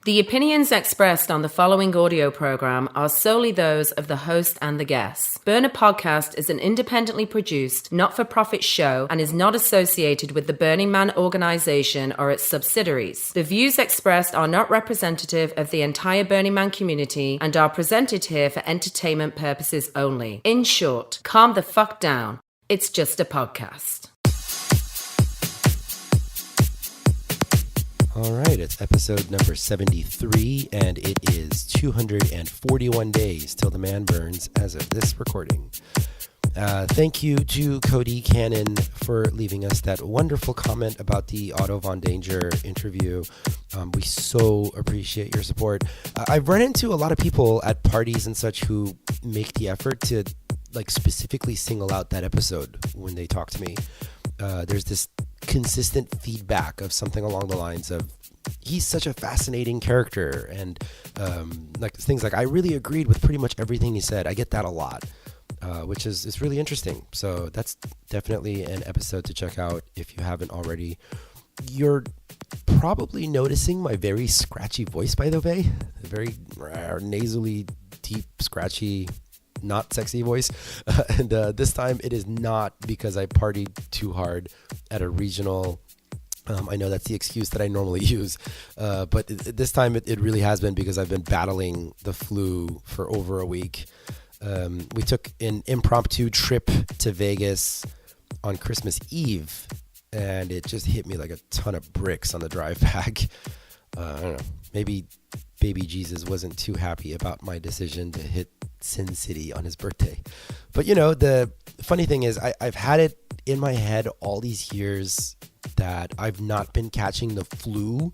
The opinions expressed on the following audio program are solely those of the host and the guests. Burner Podcast is an independently produced, not-for-profit show and is not associated with the Burning Man organization or its subsidiaries. The views expressed are not representative of the entire Burning Man community and are presented here for entertainment purposes only. In short, calm the fuck down. It's just a podcast. All right, it's episode number 73, and it is 241 days till the man burns as of this recording. Thank you to Cody Cannon for leaving us that wonderful comment about the Otto Von Danger interview. We so appreciate your support. I've run into a lot of people at parties and such who make the effort to specifically single out that episode when they talk to me. There's this consistent feedback of something along the lines of, he's such a fascinating character, and things like, I really agreed with pretty much everything he said. I get that a lot, which is really interesting. So that's definitely an episode to check out if you haven't already. You're probably noticing my very scratchy voice, by the way, very nasally, deep, scratchy, not sexy voice. And this time it is not because I partied too hard at a regional. I know that's the excuse that I normally use, but this time it really has been because I've been battling the flu for over a week. We took an impromptu trip to Vegas on Christmas Eve, and it just hit me like a ton of bricks on the drive back. I don't know, maybe baby Jesus wasn't too happy about my decision to hit Sin City on his birthday. But the funny thing is I've had it in my head all these years that I've not been catching the flu,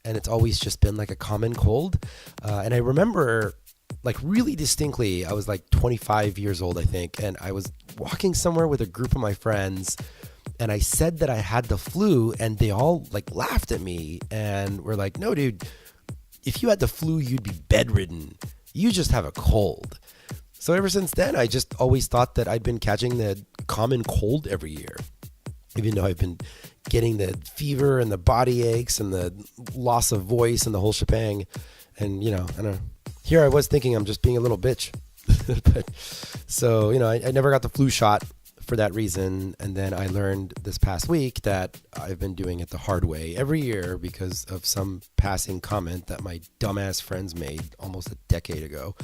and it's always just been like a common cold. And I remember really distinctly, I was 25 years old, I think, and I was walking somewhere with a group of my friends, and I said that I had the flu, and they all laughed at me and were like, no, dude, if you had the flu, you'd be bedridden. You just have a cold. So ever since then, I just always thought that I'd been catching the common cold every year, even though I've been getting the fever and the body aches and the loss of voice and the whole shebang. And, I don't know. Here I was thinking I'm just being a little bitch. But, so, I never got the flu shot for that reason. And then I learned this past week that I've been doing it the hard way every year because of some passing comment that my dumbass friends made almost a decade ago.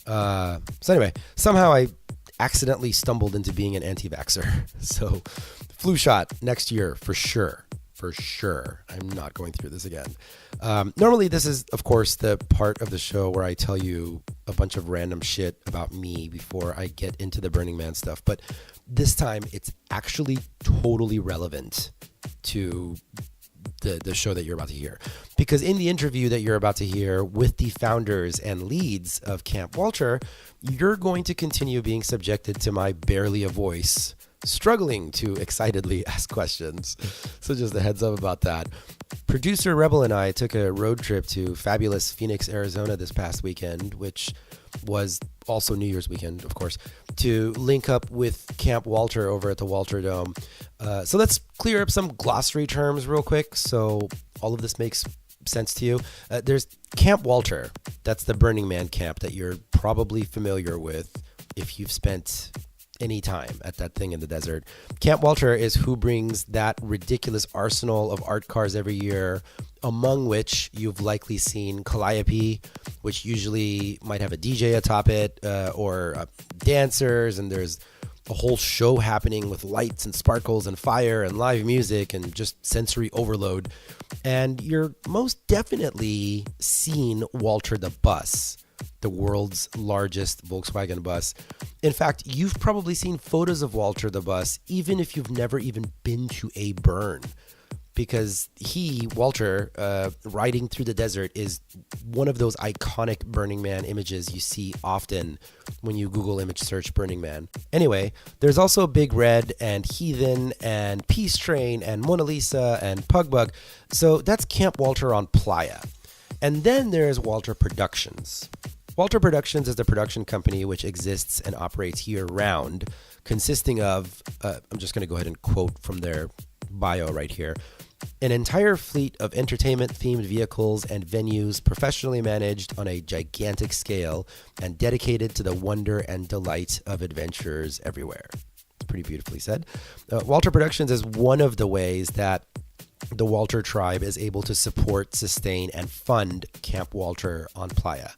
So anyway, somehow I accidentally stumbled into being an anti-vaxxer. So flu shot next year for sure. For sure. I'm not going through this again. Normally this is, of course, the part of the show where I tell you a bunch of random shit about me before I get into the Burning Man stuff. But this time it's actually totally relevant to the show that you're about to hear. Because in the interview that you're about to hear with the founders and leads of Camp Walter, you're going to continue being subjected to my barely a voice struggling to excitedly ask questions. So just a heads up about that. Producer Rebel and I took a road trip to fabulous Phoenix, Arizona this past weekend, which was also New Year's weekend, of course, to link up with Camp Walter over at the Walter Dome. So let's clear up some glossary terms real quick so all of this makes sense to you. There's Camp Walter. That's the Burning Man camp that you're probably familiar with if you've spent any time at that thing in the desert. Camp Walter is who brings that ridiculous arsenal of art cars every year, among which you've likely seen Calliope, which usually might have a DJ atop it, or dancers, and there's a whole show happening with lights and sparkles and fire and live music and just sensory overload. And you're most definitely seen Walter the bus, the world's largest Volkswagen bus. In fact, you've probably seen photos of Walter the bus, even if you've never even been to a burn, because Walter, riding through the desert is one of those iconic Burning Man images you see often when you Google image search Burning Man. Anyway, there's also Big Red and Heathen and Peace Train and Mona Lisa and Pugbug. So that's Camp Walter on Playa. And then there's Walter Productions. Walter Productions is the production company which exists and operates year-round, consisting of, I'm just going to go ahead and quote from their bio right here, An entire fleet of entertainment-themed vehicles and venues professionally managed on a gigantic scale and dedicated to the wonder and delight of adventurers everywhere. It's pretty beautifully said. Walter Productions is one of the ways that the Walter tribe is able to support, sustain, and fund Camp Walter on Playa.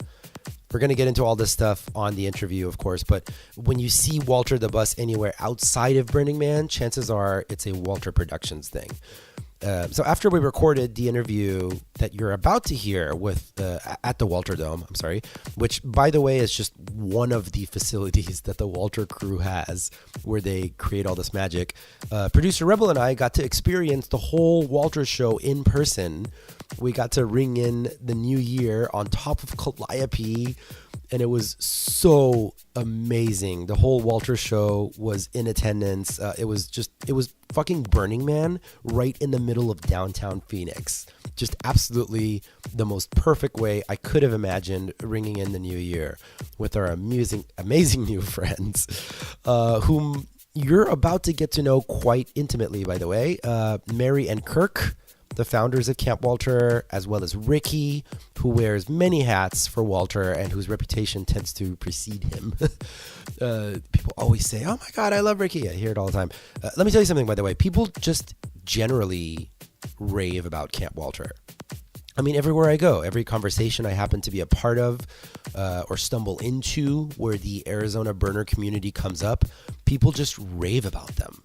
We're going to get into all this stuff on the interview, of course, but when you see Walter the Bus anywhere outside of Burning Man, chances are it's a Walter Productions thing. So after we recorded the interview that you're about to hear with at the Walter Dome, which, by the way, is just one of the facilities that the Walter crew has where they create all this magic, producer Rebel and I got to experience the whole Walter show in person. We got to ring in the new year on top of Calliope, and it was so amazing. The whole Walter show was in attendance. It was fucking Burning Man right in the middle of downtown Phoenix. Just absolutely the most perfect way I could have imagined ringing in the new year with our amazing new friends, whom you're about to get to know quite intimately, by the way. Mary and Kirk, the founders of Camp Walter, as well as Ricky, who wears many hats for Walter and whose reputation tends to precede him. People always say, "Oh my God, I love Ricky." I hear it all the time. Let me tell you something, by the way. People just generally rave about Camp Walter. I mean, everywhere I go, every conversation I happen to be a part of or stumble into where the Arizona burner community comes up, people just rave about them.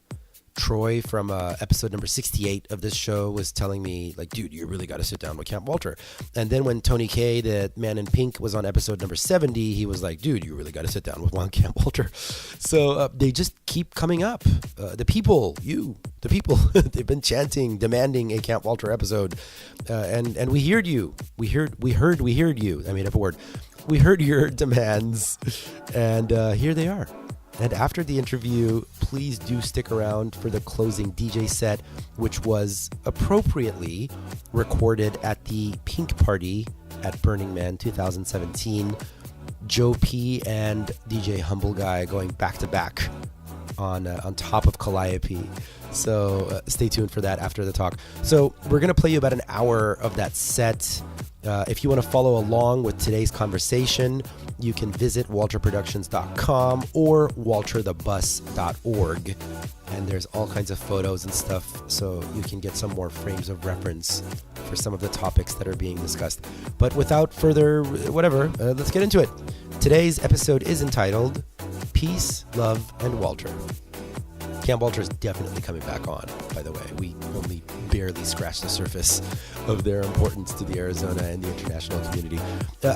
Troy from episode number 68 of this show was telling me, like, dude, you really got to sit down with Camp Walter. And then when Tony K, the man in pink, was on episode number 70, he was like, dude, you really got to sit down with Camp Walter. So they just keep coming up. The people, they've been chanting, demanding a Camp Walter episode. And we heard you. We heard you. I made up a word. We heard your demands, and here they are. And after the interview, please do stick around for the closing DJ set, which was appropriately recorded at the Pink Party at Burning Man 2017. Joe P and DJ Humble Guy going back to back on top of Calliope. So stay tuned for that after the talk. So we're going to play you about an hour of that set. If you want to follow along with today's conversation, you can visit walterproductions.com or walterthebus.org. And there's all kinds of photos and stuff, so you can get some more frames of reference for some of the topics that are being discussed. But without further whatever, let's get into it. Today's episode is entitled Peace, Love, and Walter. Camp Walter is definitely coming back on, by the way. We only barely scratched the surface of their importance to the Arizona and the international community.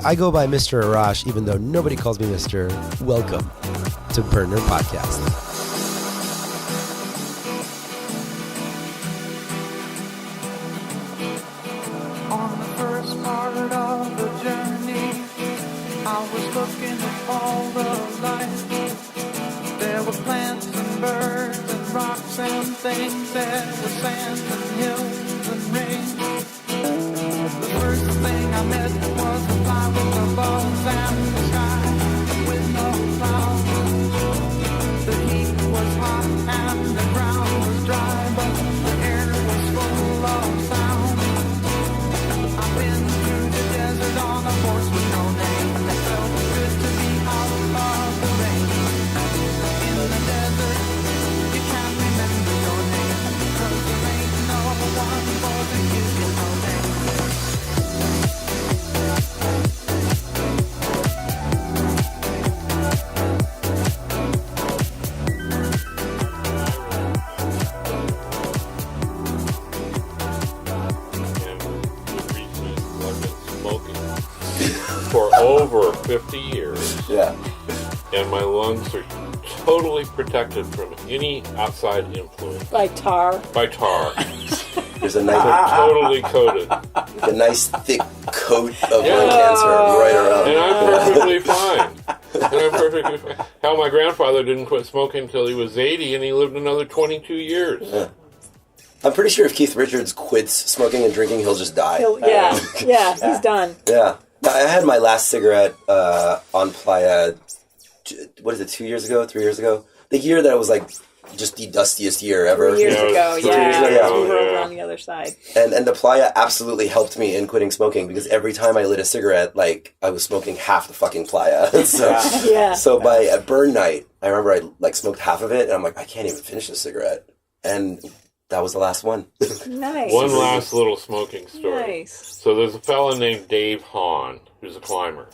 I go by Mr. Arash, even though nobody calls me Mr. Welcome to Burner Podcast. On the first part of the journey, I was looking at all the life. There were plants and birds and rocks and things. There were sand and hills and rain. The first thing I met was a fly with the bugs and the sky with no clouds. The heat was hot and the ground was dry, but the air was full of sound. I've been through the desert on a horse with no name. It felt good to be out of the rain. In the desert, you can't remember your name, 'cause there ain't no one for to give you no name. For over 50 years. Yeah. And my lungs are totally protected from any outside influence. By tar. By tar. There's a nice, Totally coated. a nice thick coat of lung cancer right around. And I'm perfectly fine. Hell, my grandfather didn't quit smoking until he was 80, and he lived another 22 years. Yeah. I'm pretty sure if Keith Richards quits smoking and drinking, he'll just die. He's done. Yeah. I had my last cigarette on Playa, what is it, 2 years ago, 3 years ago? The year that it was like just the dustiest year ever. 3 years ago, Yeah. we were over on the other side. And the playa absolutely helped me in quitting smoking because every time I lit a cigarette, like I was smoking half the fucking playa. So by a burn night, I remember I like smoked half of it, and I'm like, I can't even finish this cigarette, and that was the last one. Nice. One last little smoking story. Nice. So there's a fella named Dave Hahn who's a climber,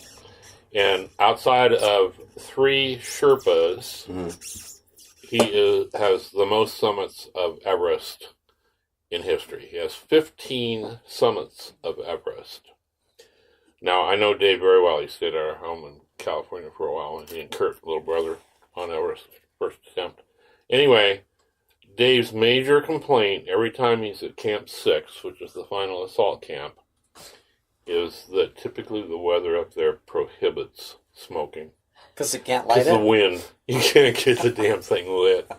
and outside of 3 Sherpas. He has the most summits of Everest in history. He has 15 summits of Everest. Now, I know Dave very well. He stayed at our home in California for a while, and he and Kirk, little brother, on Everest, first attempt. Anyway, Dave's major complaint every time he's at Camp 6, which is the final assault camp, is that typically the weather up there prohibits smoking. Because it can't light it? Because the wind. You can't get the damn thing lit.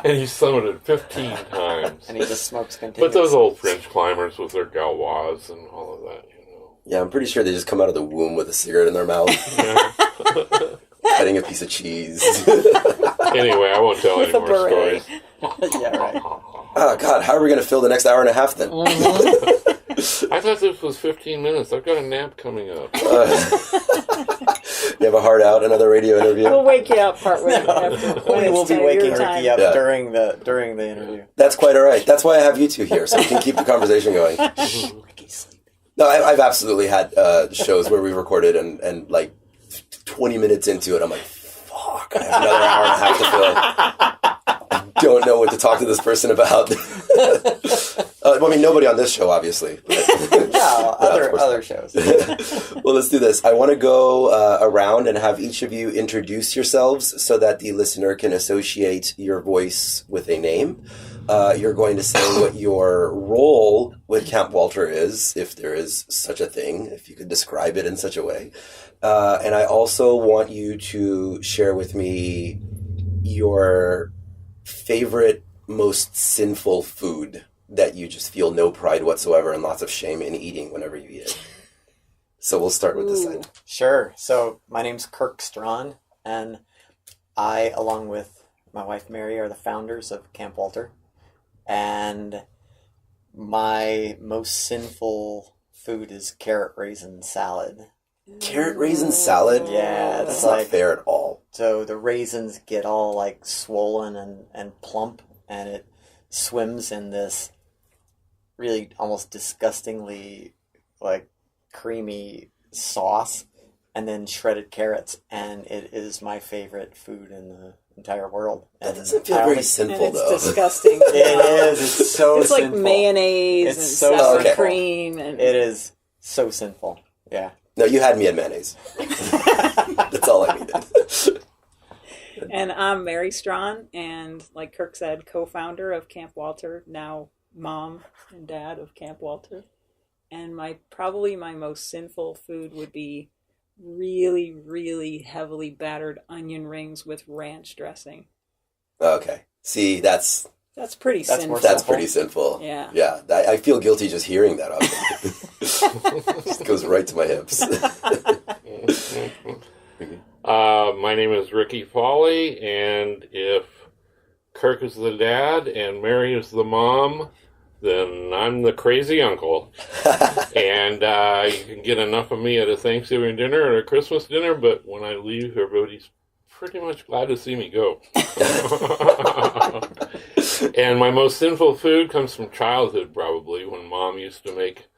And he's summited 15 times. And he just smokes continuously. But those old French climbers with their gauloises and all of that, you know. Yeah, I'm pretty sure they just come out of the womb with a cigarette in their mouth. Cutting a piece of cheese. Anyway, I won't tell any more stories. Yeah, right. Oh, God, how are we going to fill the next hour and a half then? I thought this was 15 minutes. I've got a nap coming up. You have a heart out, another radio interview? We'll wake you up partway after. We will be waking Ricky up during the interview. That's quite all right. That's why I have you two here, so we can keep the conversation going. Ricky's sleeping. No, I've absolutely had shows where we've recorded and like 20 minutes into it, I'm like, fuck, I have another hour and a half to fill. I don't know what to talk to this person about. I mean, nobody on this show, obviously. But No, other shows. Well, let's do this. I want to go around and have each of you introduce yourselves so that the listener can associate your voice with a name. You're going to say what your role with Camp Walter is, if there is such a thing, if you could describe it in such a way. And I also want you to share with me your favorite, most sinful food that you just feel no pride whatsoever and lots of shame in eating whenever you eat it. So we'll start with this side. Sure. So my name's Kirk Strawn, and I, along with my wife Mary, are the founders of Camp Walter. And my most sinful food is carrot raisin salad. Carrot raisin salad? Yeah, that's not fair at all. So the raisins get all like swollen and plump, and it swims in this really almost disgustingly like creamy sauce, and then shredded carrots, and it is my favorite food in the entire world. That And doesn't feel very sinful, It's though. disgusting. It is. It's so It's like sinful. mayonnaise It's and so sour sinful. cream. And It is so sinful. Yeah. No, you had me at mayonnaise. That's all I needed. And I'm Mary Strawn, and like Kirk said, co-founder of Camp Walter, now mom and dad of Camp Walter. And probably my most sinful food would be really, really heavily battered onion rings with ranch dressing. Okay. See, that's pretty That's sinful. more That's pretty sinful. Yeah. Yeah. I feel guilty just hearing that. Just goes right to my hips. My name is Ricky Foley, and if Kirk is the dad and Mary is the mom, then I'm the crazy uncle. And you can get enough of me at a Thanksgiving dinner or a Christmas dinner, but when I leave, everybody's pretty much glad to see me go. And my most sinful food comes from childhood, probably, when Mom used to make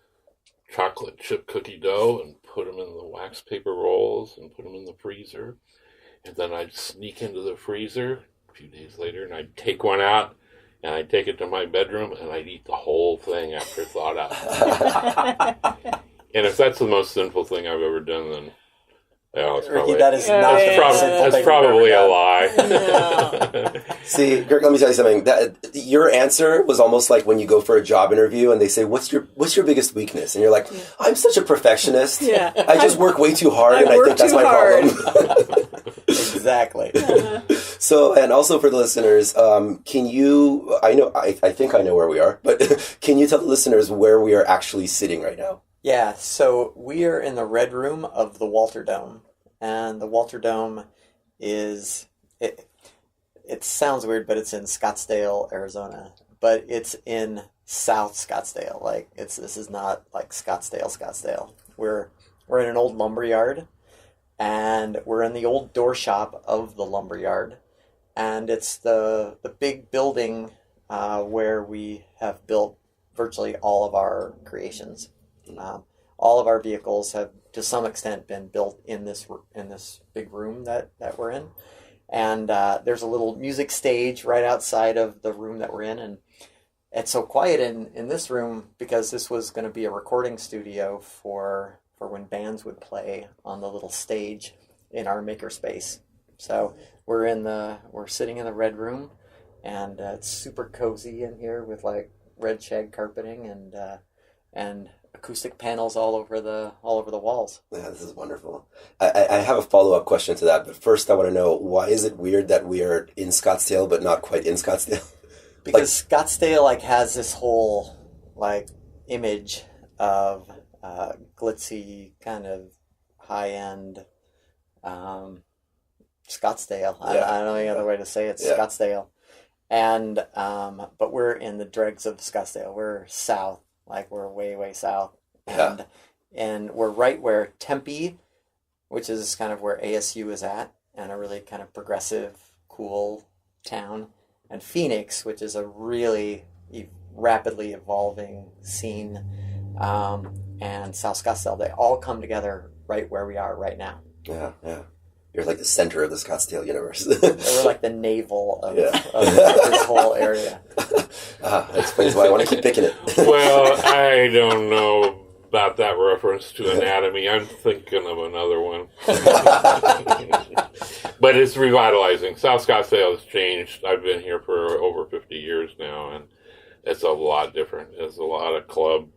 chocolate chip cookie dough and put them in the wax paper rolls and put them in the freezer. And then I'd sneak into the freezer a few days later, and I'd take one out, and I'd take it to my bedroom, and I'd eat the whole thing after thought out. And if that's the most sinful thing I've ever done, then it's Ricky, probably, that is not the most sinful that's thing probably you've a ever done. lie. See, Kirk, let me tell you something. Your answer was almost like when you go for a job interview and they say, "What's your biggest weakness?" And you're like, "I'm such a perfectionist. Yeah. I just work way too hard, and I work think that's too my hard." problem." Exactly. So, and also for the listeners, can you? I think I know where we are, but can you tell the listeners where we are actually sitting right now? Yeah, so we are in the Red Room of the Walter Dome, and the Walter Dome is it sounds weird, but it's in Scottsdale, Arizona. But it's in South Scottsdale. Like this is not like Scottsdale. We're in an old lumber yard, and we're in the old door shop of the lumber yard, and it's the big building where we have built virtually all of our creations. All of our vehicles have, to some extent, been built in this big room that we're in. And there's a little music stage right outside of the room that we're in. And it's so quiet in this room because this was going to be a recording studio for when bands would play on the little stage in our makerspace. So we're sitting in the red room, and it's super cozy in here with like red shag carpeting and acoustic panels all over the walls. Yeah, this is wonderful. I have a follow-up question to that, but first I want to know, why is it weird that we are in Scottsdale but not quite in Scottsdale? Because Scottsdale like has this whole like image of glitzy kind of high-end Scottsdale. I don't know any other way to say it. Yeah. Scottsdale. And but we're in the dregs of Scottsdale. We're south. Like we're way, way south. And we're right where Tempe, which is kind of where ASU is at, and a really kind of progressive, cool town, and Phoenix, which is a really rapidly evolving scene, and South Scottsdale. They all come together right where we are right now. Yeah. You're like the center of the Scottsdale universe. We're like the navel of this whole area. That explains why I want to keep picking it. Well, I don't know about that reference to anatomy. I'm thinking of another one. But it's revitalizing. South Scottsdale has changed. I've been here for over 50 years now, and it's a lot different. There's a lot of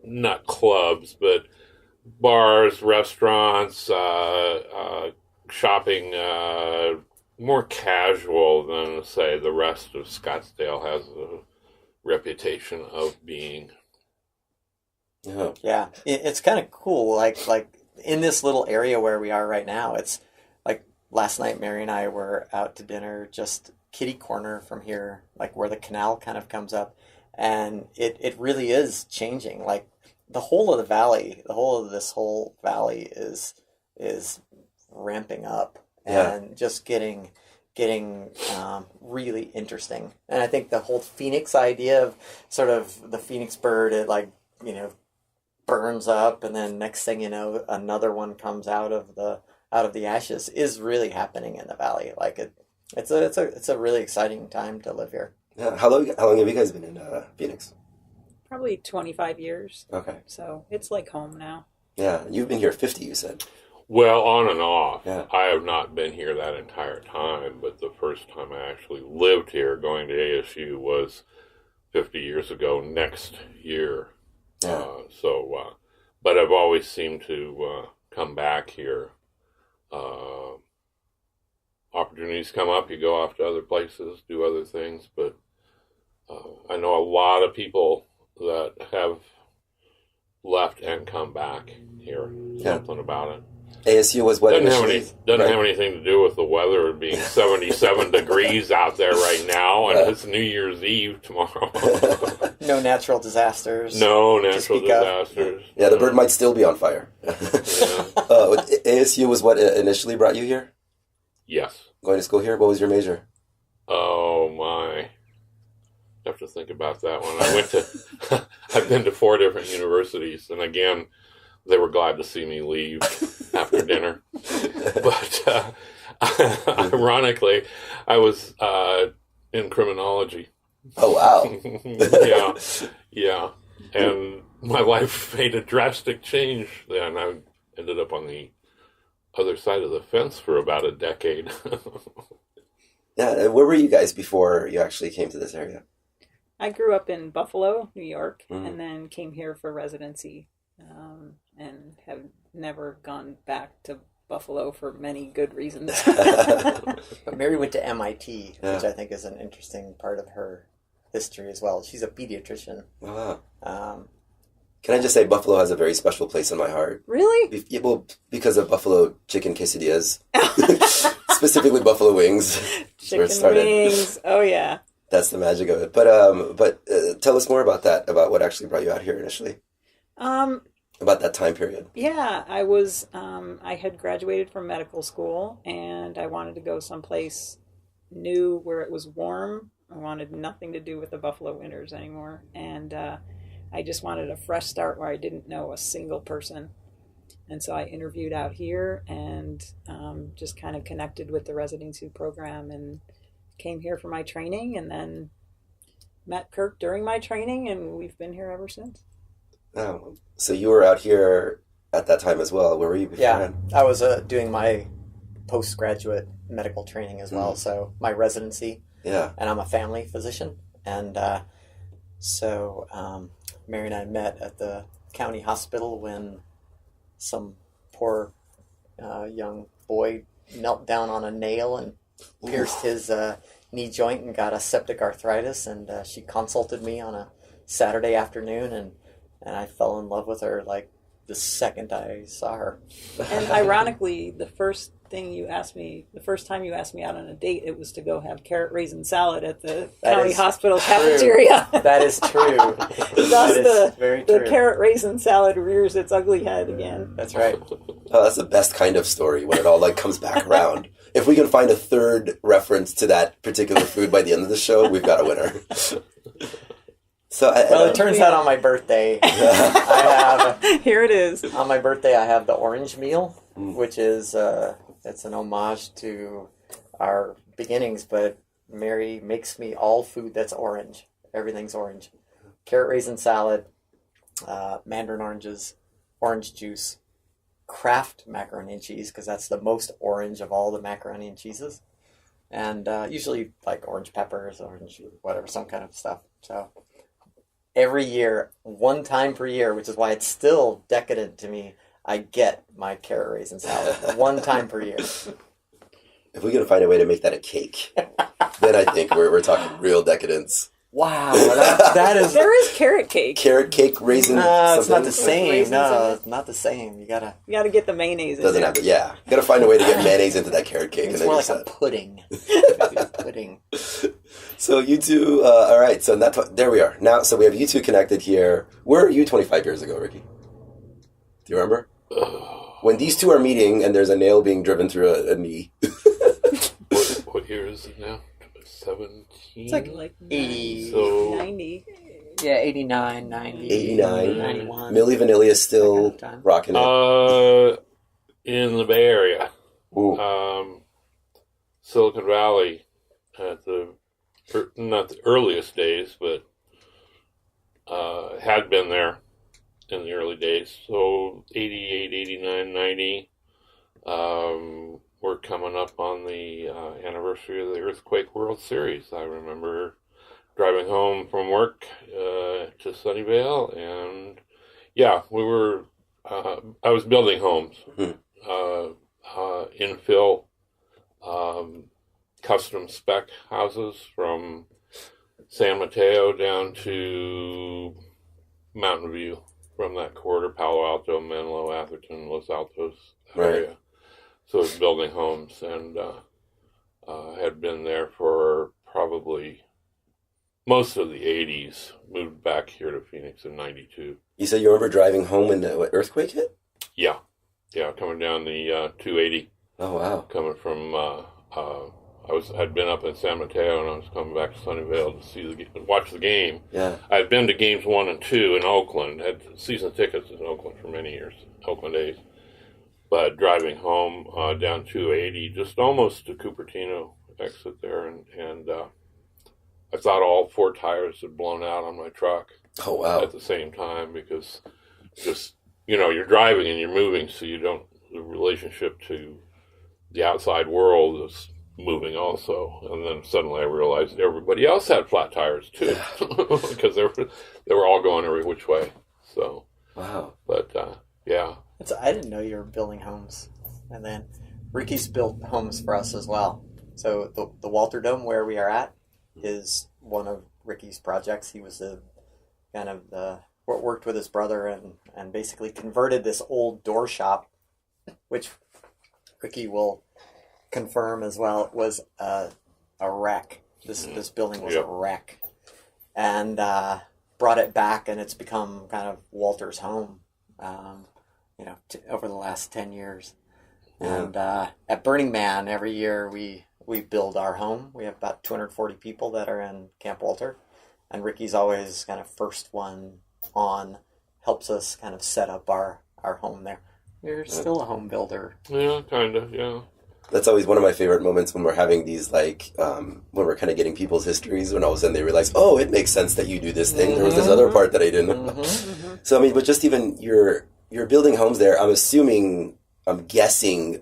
not clubs, but bars, restaurants, shopping, more casual than, say, the rest of Scottsdale has a reputation of being. Yeah, it's kind of cool. Like in this little area where we are right now, it's like last night Mary and I were out to dinner just kitty corner from here, like where the canal kind of comes up, and it really is changing. Like the whole of the valley, this whole valley is ramping up and just getting really interesting. And I think the whole Phoenix idea of sort of the Phoenix bird, it burns up, and then next thing you know, another one comes out of the ashes, is really happening in the valley. Like it's a really exciting time to live here. Yeah. How long have you guys been in Phoenix? Probably 25 years. Okay. So it's like home now. Yeah, you've been here 50, you said. Well, on and off. Yeah. I have not been here that entire time, but the first time I actually lived here, going to ASU, was 50 years ago next year. Yeah. But I've always seemed to come back here. Opportunities come up, you go off to other places, do other things, but I know a lot of people that have left and come back here. Something about it. ASU was what doesn't have anything to do with the weather. It being 77 degrees out there right now, and it's New Year's Eve tomorrow. No natural disasters. No natural disasters. Yeah, the bird might still be on fire. ASU was what initially brought you here? Yes. Going to school here? What was your major? Oh, my. I have to think about that one. I've been to 4 different universities, and again, they were glad to see me leave after dinner. But ironically, I was in criminology. Oh, wow. Yeah. And my life made a drastic change then. I ended up on the other side of the fence for about a decade. Yeah, where were you guys before you actually came to this area? I grew up in Buffalo, New York, and then came here for residency, and have never gone back to Buffalo for many good reasons. But Mary went to MIT, which I think is an interesting part of her history as well. She's a pediatrician. Wow. Can I just say Buffalo has a very special place in my heart? Really? Well, because of Buffalo chicken quesadillas. specifically buffalo wings. That's where it Chicken started. wings. Oh yeah. That's the magic of it. But tell us more about that. About what actually brought you out here initially. About that time period. Yeah, I was. I had graduated from medical school, and I wanted to go someplace new where it was warm. I wanted nothing to do with the Buffalo winters anymore, and I just wanted a fresh start where I didn't know a single person. And so I interviewed out here and just kind of connected with the residency program and came here for my training, and then met Kirk during my training, and we've been here ever since. Oh, so you were out here at that time as well. Where were you before? Yeah, I was doing my postgraduate medical training as well, so my residency. Yeah. And I'm a family physician. And so Mary and I met at the county hospital when some poor young boy knelt down on a nail and pierced his knee joint and got a septic arthritis. And she consulted me on a Saturday afternoon, and I fell in love with her like the second I saw her. And ironically, the first time you asked me out on a date, it was to go have carrot raisin salad at the county hospital cafeteria. That is true. Thus very the true. carrot raisin salad rears its ugly head again. That's right. Oh, that's the best kind of story when it all like comes back around. If we can find a third reference to that particular food by the end of the show, we've got a winner. So, it turns out on my birthday, I have Here it is. on my birthday I have the orange meal, which is it's an homage to our beginnings. But Mary makes me all food that's orange. Everything's orange. Carrot raisin salad, mandarin oranges, orange juice, Kraft macaroni and cheese, because that's the most orange of all the macaroni and cheeses, and usually like orange peppers, orange whatever, some kind of stuff. So every year, one time per year, which is why it's still decadent to me, I get my carrot raisin salad one time per year. if we can find a way to make that a cake, then I think we're talking real decadence. Wow, that is... There is carrot cake. Carrot cake, raisin. No, it's not something? the same. Raisins in No, it. it's not the same. You gotta... You got to get the mayonnaise in Doesn't there. have to, yeah. You gotta find a way to get mayonnaise into that carrot cake. It's and then more you're like a set. pudding. Pudding. So you two, all right. So there we are. Now, so we have you two connected here. Where are you 25 years ago, Ricky? Do you remember? When these two are meeting and there's a nail being driven through a knee. What year is it now? 17? It's like 80. So 90. Yeah, 89, 90. 89. 91. Milli Vanilli's still That kind of time. rocking it. in the Bay Area, Ooh. Silicon Valley, at not the earliest days, but had been there in the early days. So 88, 89, 90. We're coming up on the anniversary of the Earthquake World Series. I remember driving home from work to Sunnyvale, and yeah, we were. I was building homes, infill, custom spec houses from San Mateo down to Mountain View, from that quarter, Palo Alto, Menlo, Atherton, Los Altos area. Right. So I was building homes, and had been there for probably most of the 80s. Moved back here to Phoenix in 92. You said you remember driving home when the earthquake hit? Yeah, coming down the 280, Oh, wow. coming from I'd been up in San Mateo, and I was coming back to Sunnyvale to see watch the game. Yeah. I'd been to games 1 and 2 in Oakland. Had season tickets in Oakland for many years, Oakland A's. But driving home down 280, just almost to Cupertino exit there, and I thought all 4 tires had blown out on my truck Oh, wow. at the same time, because just, you're driving and you're moving, so the relationship to the outside world is moving also. And then suddenly I realized everybody else had flat tires too, because they were all going every which way. So, Wow. but yeah. I didn't know you were building homes. And then Ricky's built homes for us as well. So the Walter Dome where we are at is one of Ricky's projects. He was worked with his brother and basically converted this old door shop, which Ricky will confirm as well, it was a wreck. This building was a wreck, and brought it back, and it's become kind of Walter's home. Over the last 10 years, and at Burning Man every year we build our home. We have about 240 people that are in Camp Walter, and Ricky's always kind of first one on, helps us kind of set up our home there. You're still a home builder. Yeah, kind of, yeah. That's always one of my favorite moments when we're having these, like, when we're kind of getting people's histories, when all of a sudden they realize, oh, it makes sense that you do this thing. There was this other part that I didn't know. So, I mean, but just even you're building homes there. I'm guessing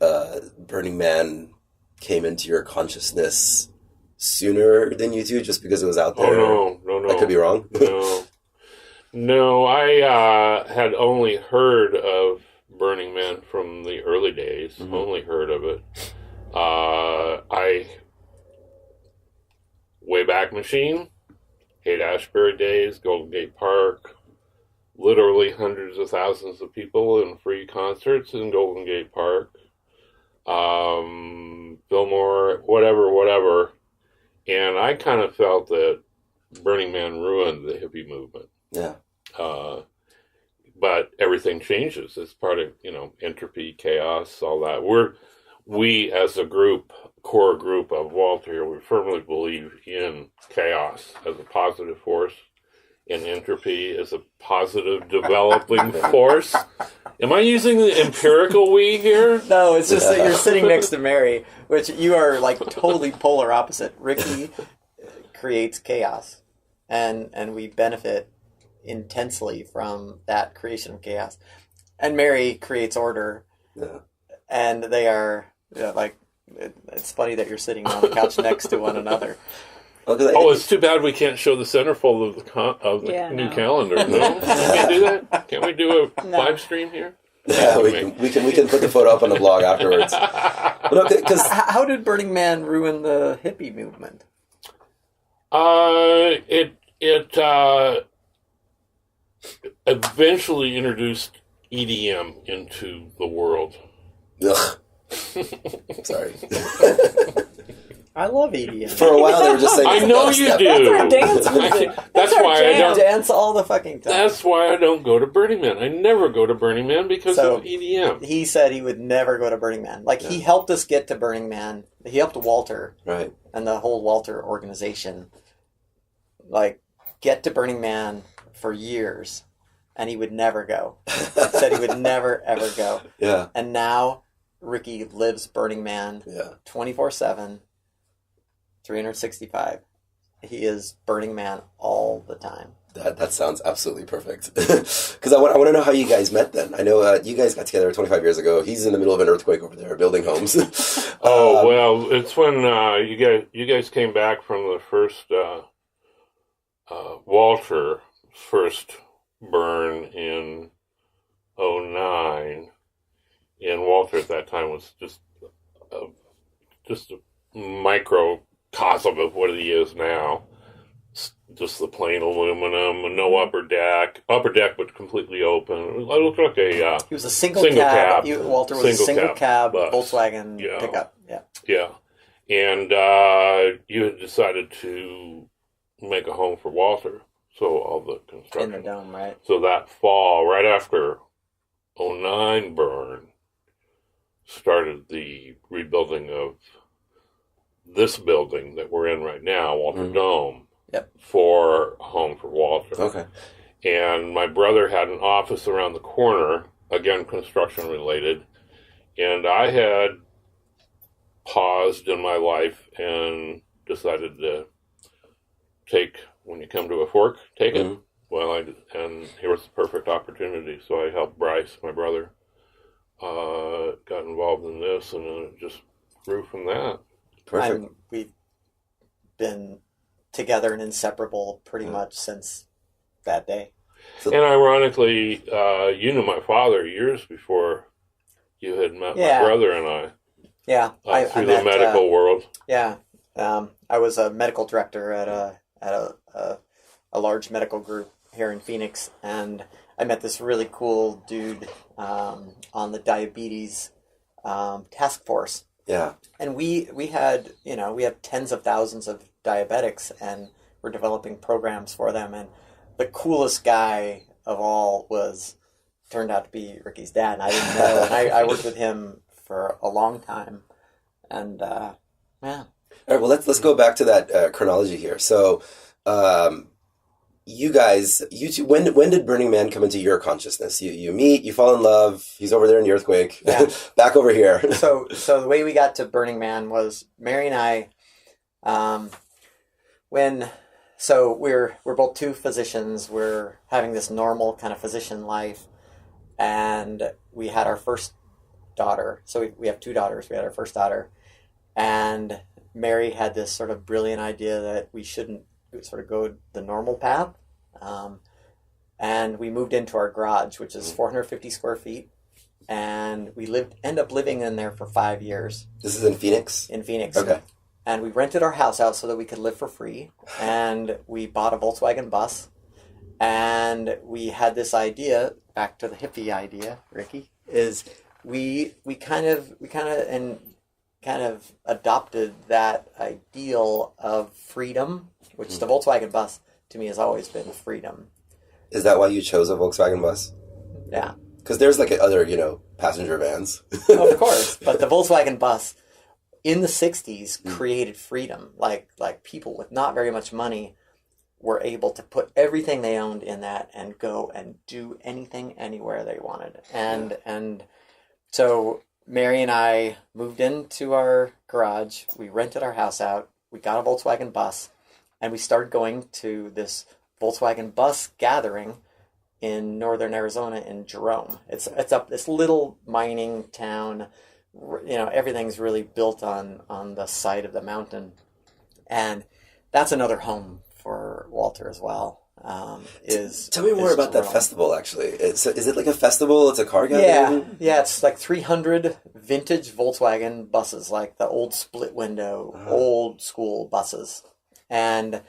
Burning Man came into your consciousness sooner than you two, just because it was out there. Oh, no. I could be wrong. No, I had only heard of Burning Man from the early days. Only heard of it. Wayback Machine, Haight-Ashbury days, Golden Gate Park, literally hundreds of thousands of people in free concerts in Golden Gate Park, Fillmore, whatever. And I kind of felt that Burning Man ruined the hippie movement. Yeah. But everything changes. It's part of, entropy, chaos, all that. We as a group, core group of Walter, we firmly believe in chaos as a positive force, and entropy as a positive developing force. Am I using the empirical we here? No, it's just that you're sitting next to Mary, which you are like totally polar opposite. Ricky creates chaos, and we benefit intensely from that creation of chaos. And Mary creates order, and they are it's funny that you're sitting on the couch next to one another. Oh, it's too bad we can't show the centerfold of the new calendar. No, can't do that. Can't we do a live stream here? Yeah, we can put the photo up on the blog afterwards. But okay, because how did Burning Man ruin the hippie movement? It eventually introduced EDM into the world. Ugh. Sorry. I love EDM. For a while, they were just saying. I know you do. That's our dance music. That's why I don't dance all the fucking time. That's why I don't go to Burning Man. I never go to Burning Man because of EDM. He said he would never go to Burning Man. He helped us get to Burning Man. He helped Walter, right, and the whole Walter organization, get to Burning Man for years, and he would never go. Said he would never ever go. Yeah. And now Ricky lives Burning Man 24/7, 365. He is Burning Man all the time. That sounds absolutely perfect. Because I want to know how you guys met then. I know you guys got together 25 years ago. He's in the middle of an earthquake over there building homes. Well, it's when you guys came back from the first Walter first burn in 2009. And Walter at that time was just a microcosm of what he is now. Just the plain aluminum, no upper deck. Upper deck was completely open. It looked like a he was a single cab. Walter was a single cab Volkswagen pickup. Yeah. And you had decided to make a home for Walter. So all the construction. In the dome, right? So that fall, right after 2009 burn, started the rebuilding of this building that we're in right now, Walter Dome. Yep. For a home for Walter. Okay. And my brother had an office around the corner, again, construction related. And I had paused in my life and decided to when you come to a fork, take it. Well, and here was the perfect opportunity. So I helped Bryce, my brother, got involved in this, and it just grew from that. Perfect. We've been together and inseparable pretty much since that day. And ironically, you knew my father years before you had met my brother and I. Yeah, through the medical world. Yeah, I was a medical director at a large medical group here in Phoenix, and I met this really cool dude on the diabetes task force. Yeah. And we had, we have tens of thousands of diabetics, and we're developing programs for them. And the coolest guy of all turned out to be Ricky's dad, and I didn't know. And I worked with him for a long time. And, yeah. All right, well, let's go back to that chronology here. So, you two, when did Burning Man come into your consciousness? You meet, you fall in love. He's over there in the earthquake. Yeah. Back over here. So the way we got to Burning Man was Mary and I, we're both two physicians. We're having this normal kind of physician life, and we had our first daughter. So we have two daughters. We had our first daughter, and Mary had this sort of brilliant idea that we shouldn't sort of go the normal path. And we moved into our garage, which is 450 square feet. And we end up living in there for 5 years. This is in Phoenix? In Phoenix. Okay. And we rented our house out so that we could live for free. And we bought a Volkswagen bus. And we had this idea, back to the hippie idea, Ricky, is we kind of adopted that ideal of freedom, which the Volkswagen bus to me has always been freedom. Is that why you chose a Volkswagen bus? Yeah. Because there's like other, passenger vans. Of course. But the Volkswagen bus in the 60s created freedom. Like people with not very much money were able to put everything they owned in that and go and do anything, anywhere they wanted. And so Mary and I moved into our garage. We rented our house out. We got a Volkswagen bus. And we started going to this Volkswagen bus gathering in northern Arizona in Jerome. It's up this little mining town. Everything's really built on the side of the mountain. And that's another home for Walter as well. Tell me more about that festival, actually. Is it like a festival? It's a car gathering? Yeah, it's like 300 vintage Volkswagen buses, like the old split window, old school buses. And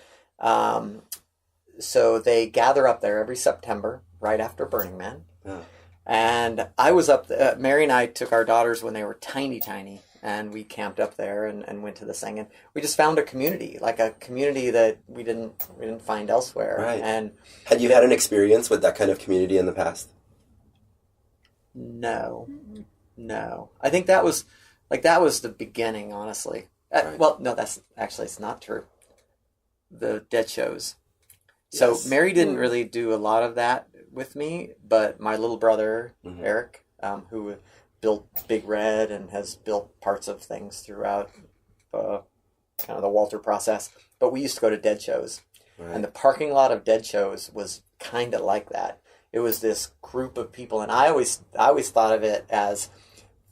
so they gather up there every September, right after Burning Man. Yeah. And I was up there. Mary and I took our daughters when they were tiny, and we camped up there and went to this thing. And we just found a community that we didn't find elsewhere. Right. And had you had an experience with that kind of community in the past? No. I think that was the beginning, honestly. Right. Well, no, it's not true. The dead shows. So Yes. Mary didn't really do a lot of that with me, but my little brother, Eric, who built Big Red and has built parts of things throughout kind of the Walter process. But we used to go to dead shows. Right. And the parking lot of dead shows was kind of like that. It was this group of people, and I always thought of it as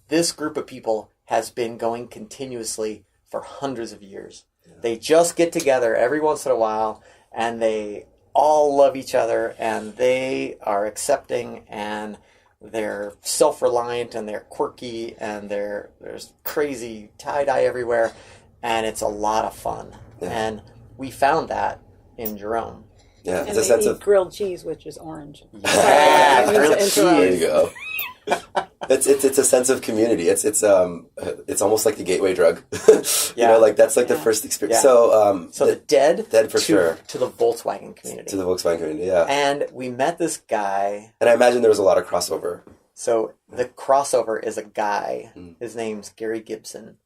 this group of people has been going continuously for hundreds of years. They just get together every once in a while, and they all love each other, and they are accepting, and they're self-reliant, and they're quirky, and there's crazy tie-dye everywhere, and it's a lot of fun. Yeah. And we found that in Jerome. Yeah, and it's a sense of grilled cheese, which is orange. Yeah, grilled cheese. There you go. It's a sense of community. It's almost like the gateway drug. That's like the first experience. Yeah. So the dead for sure to the Volkswagen community. To the Volkswagen community, yeah. And we met this guy. And I imagine there was a lot of crossover. So the crossover is a guy. His name's Gary Gibson,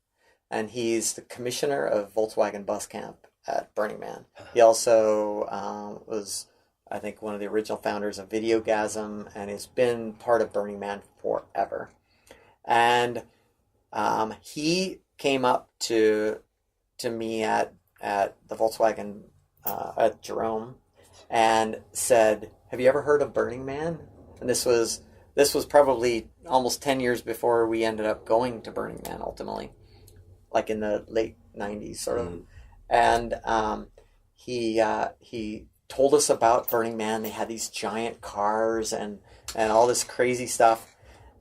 and he's the commissioner of Volkswagen Bus Camp at Burning Man. He also was, I think, one of the original founders of Videogasm, and has been part of Burning Man forever. And he came up to me at the Volkswagen at Jerome and said, "Have you ever heard of Burning Man?" And this was probably almost 10 years before we ended up going to Burning Man ultimately, like in the late 90s sort of. And he told us about Burning Man. They had these giant cars and all this crazy stuff.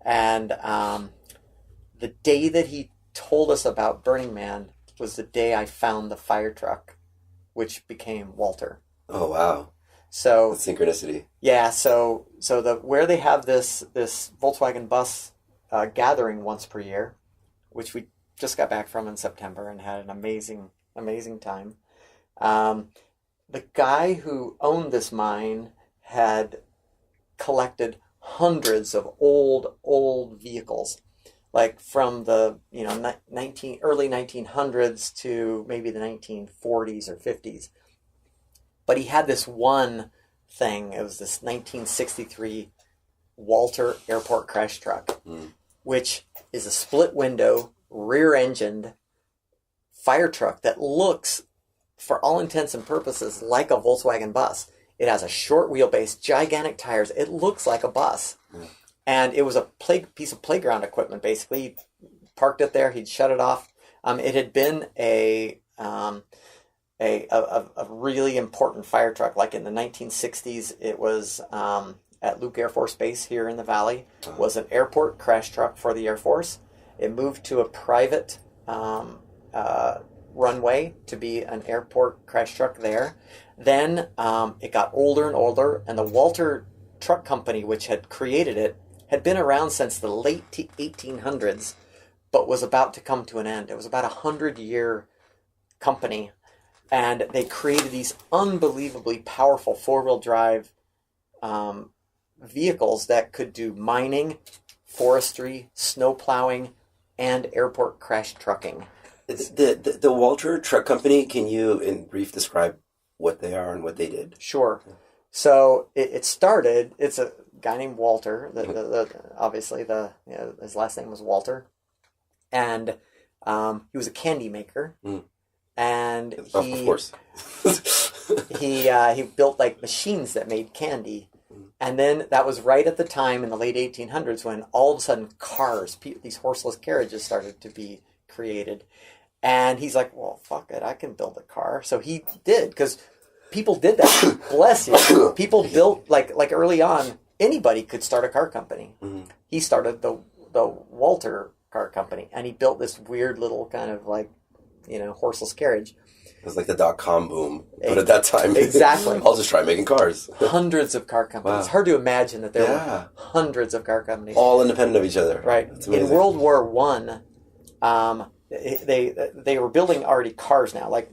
And the day that he told us about Burning Man was the day I found the fire truck, which became Walter. Oh, wow. So that's synchronicity. Yeah. So where they have this Volkswagen bus gathering once per year, which we just got back from in September and had an amazing time. The guy who owned this mine had collected hundreds of old vehicles, like from the early 1900s to maybe the 1940s or 50s. But he had this one thing. It was this 1963 Walter airport crash truck, which is a split window, rear-engined fire truck that looks, for all intents and purposes, like a Volkswagen bus. It has a short wheelbase, gigantic tires. It looks like a bus. And it was a piece of playground equipment, basically. He parked it there. He'd shut it off. It had been a really important fire truck. Like in the 1960s, it was at Luke Air Force Base here in the Valley. Was an airport crash truck for the Air Force. It moved to a private runway to be an airport crash truck there. Then it got older and older, and the Walter Truck Company, which had created it, had been around since the late 1800s, but was about to come to an end. It was about 100-year company, and they created these unbelievably powerful four-wheel drive vehicles that could do mining, forestry, snow plowing, and airport crash trucking. The Walter Truck Company, can you in brief describe what they are and what they did? Sure. So it started, it's a guy named Walter, obviously his last name was Walter, and he was a candy maker, and of course. he built like machines that made candy. And then that was right at the time in the late 1800s when all of a sudden cars, these horseless carriages started to be created. And he's like, well, fuck it, I can build a car. So he did, because people did that. Bless you. People built, like early on, anybody could start a car company. He started the Walter car company, and he built this weird little kind of like, horseless carriage. It was like the dot-com boom, but at that time, exactly. I'll just try making cars. Hundreds of car companies. Wow. It's hard to imagine that there were hundreds of car companies. All independent of each other. Right. In World War One, they were building already cars now, like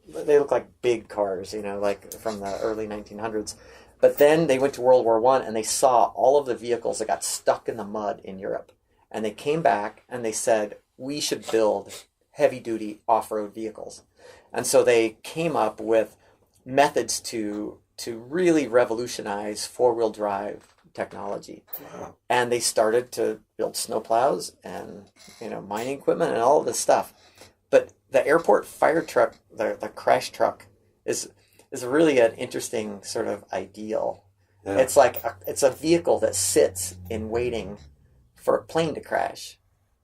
they look like big cars, like from the early 1900s. But then they went to World War One and they saw all of the vehicles that got stuck in the mud in Europe, and they came back and they said, we should build heavy-duty off-road vehicles. And so they came up with methods to really revolutionize four-wheel drive technology. Wow. And they started to build snowplows and mining equipment and all of this stuff. But the airport fire truck, the crash truck, is really an interesting sort of ideal. Yeah. It's like it's a vehicle that sits in waiting for a plane to crash.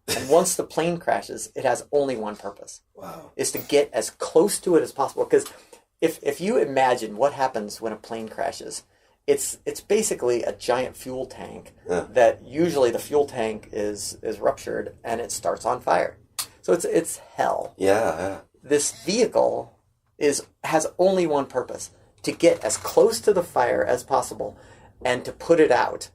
And once the plane crashes, it has only one purpose. Wow. Is to get as close to it as possible. Because if you imagine what happens when a plane crashes, it's basically a giant fuel tank that usually the fuel tank is ruptured and it starts on fire. So it's hell. Yeah. This vehicle has only one purpose: to get as close to the fire as possible and to put it out.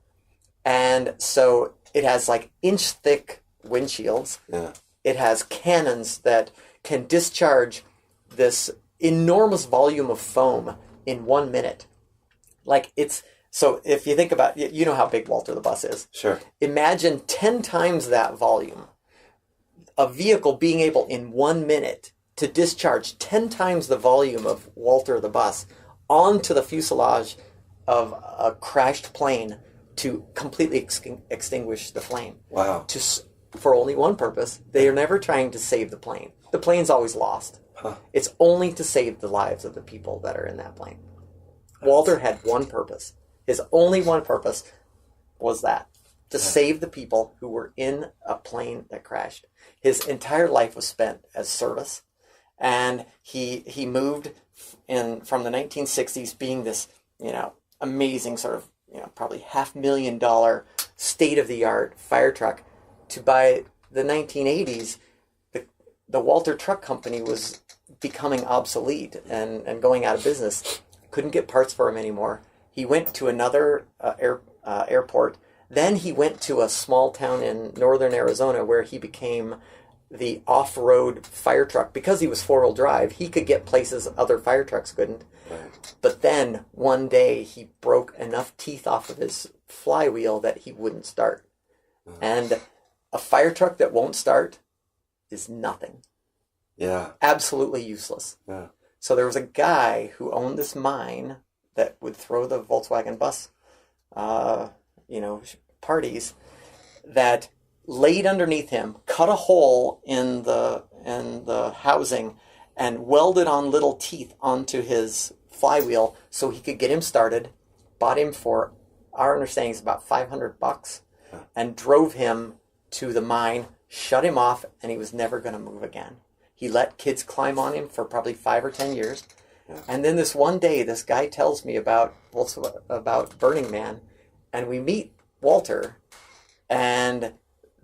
And so it has like inch-thick windshields. Yeah. It has cannons that can discharge this enormous volume of foam in 1 minute. So if you think about, you know how big Walter the bus is. Sure. Imagine 10 times that volume. A vehicle being able in 1 minute to discharge 10 times the volume of Walter the bus onto the fuselage of a crashed plane to completely extinguish the flame. Wow. For only one purpose. They are never trying to save the plane. The plane's always lost. Huh. It's only to save the lives of the people that are in that plane. Walter had one purpose. His only one purpose was that. To save the people who were in a plane that crashed. His entire life was spent as service. And he moved from the 1960s being this, amazing sort of, probably $500,000 state-of-the-art fire truck, to by the 1980s, the Walter Truck Company was becoming obsolete and going out of business. Couldn't get parts for him anymore. He went to another airport. Then he went to a small town in northern Arizona where he became the off-road fire truck. Because he was four-wheel drive, he could get places other fire trucks couldn't. Right. But then one day he broke enough teeth off of his flywheel that he wouldn't start. And a fire truck that won't start is nothing. Yeah. Absolutely useless. Yeah. So there was a guy who owned this mine that would throw the Volkswagen bus, parties, that laid underneath him, cut a hole in the housing, and welded on little teeth onto his flywheel so he could get him started. Bought him for, our understanding is about $500, and drove him to the mine, shut him off, and he was never going to move again. He let kids climb on him for probably 5 or 10 years. Yeah. And then this one day, this guy tells me about Burning Man, and we meet Walter, and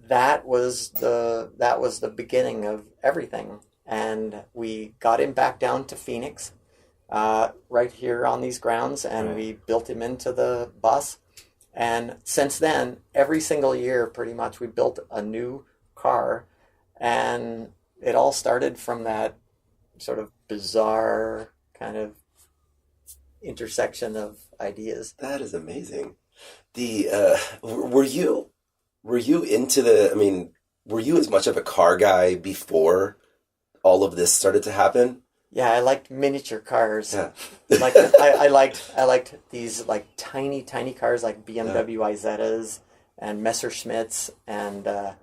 that was the beginning of everything. And we got him back down to Phoenix, right here on these grounds, and we built him into the bus. And since then, every single year, pretty much, we built a new car, and it all started from that sort of bizarre kind of intersection of ideas. That is amazing. Were you into were you as much of a car guy before all of this started to happen? Yeah, I liked miniature cars. Yeah. I liked these like tiny cars like BMW Izettas and Messerschmitts and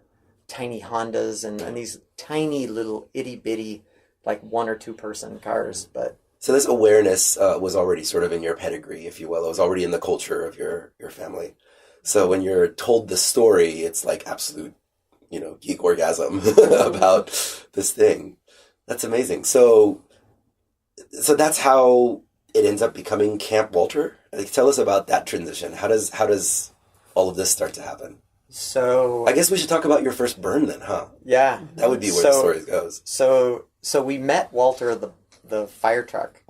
tiny Hondas and these tiny little itty bitty like 1 or 2 person cars. But so this awareness was already sort of in your pedigree, if you will. It was already in the culture of your family. So when you're told the story, it's like absolute, geek orgasm about this thing. That's amazing. So that's how it ends up becoming Camp Walter. Like, tell us about that transition. How does all of this start to happen? So I guess we should talk about your first burn then, huh? Yeah, that would be where the story goes. So we met Walter, the fire truck,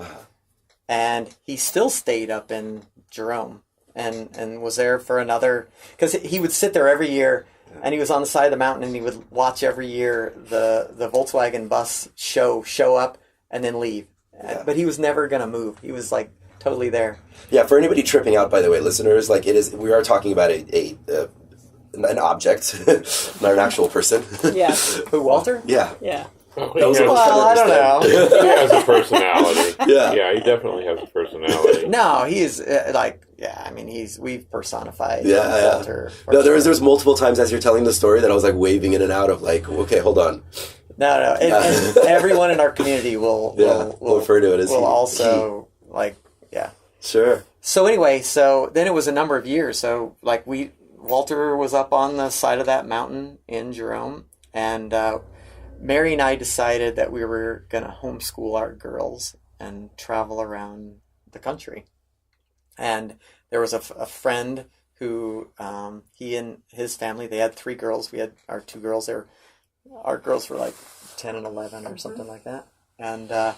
and he still stayed up in Jerome and was there for another, because he would sit there every year. And he was on the side of the mountain, and he would watch every year the Volkswagen bus show up and then leave. Yeah. But he was never going to move. He was like totally there. Yeah. For anybody tripping out, by the way, listeners, like we are talking about an object, not an actual person. Yeah. Who, Walter? Yeah. Yeah. I don't know. He has a personality. Yeah. Yeah, he definitely has a personality. No, he's we've personified Walter. No, there's multiple times as you're telling the story that I was like waving in and out of like, okay, hold on. No. And everyone in our community will refer to it as will also he. Like, yeah. Sure. So anyway, so then it was a number of years. So like Walter was up on the side of that mountain in Jerome, and Mary and I decided that we were going to homeschool our girls and travel around the country. And there was a friend who, he and his family, they had 3 girls. We had our 2 girls there. Our girls were like 10 and 11 or something like that. And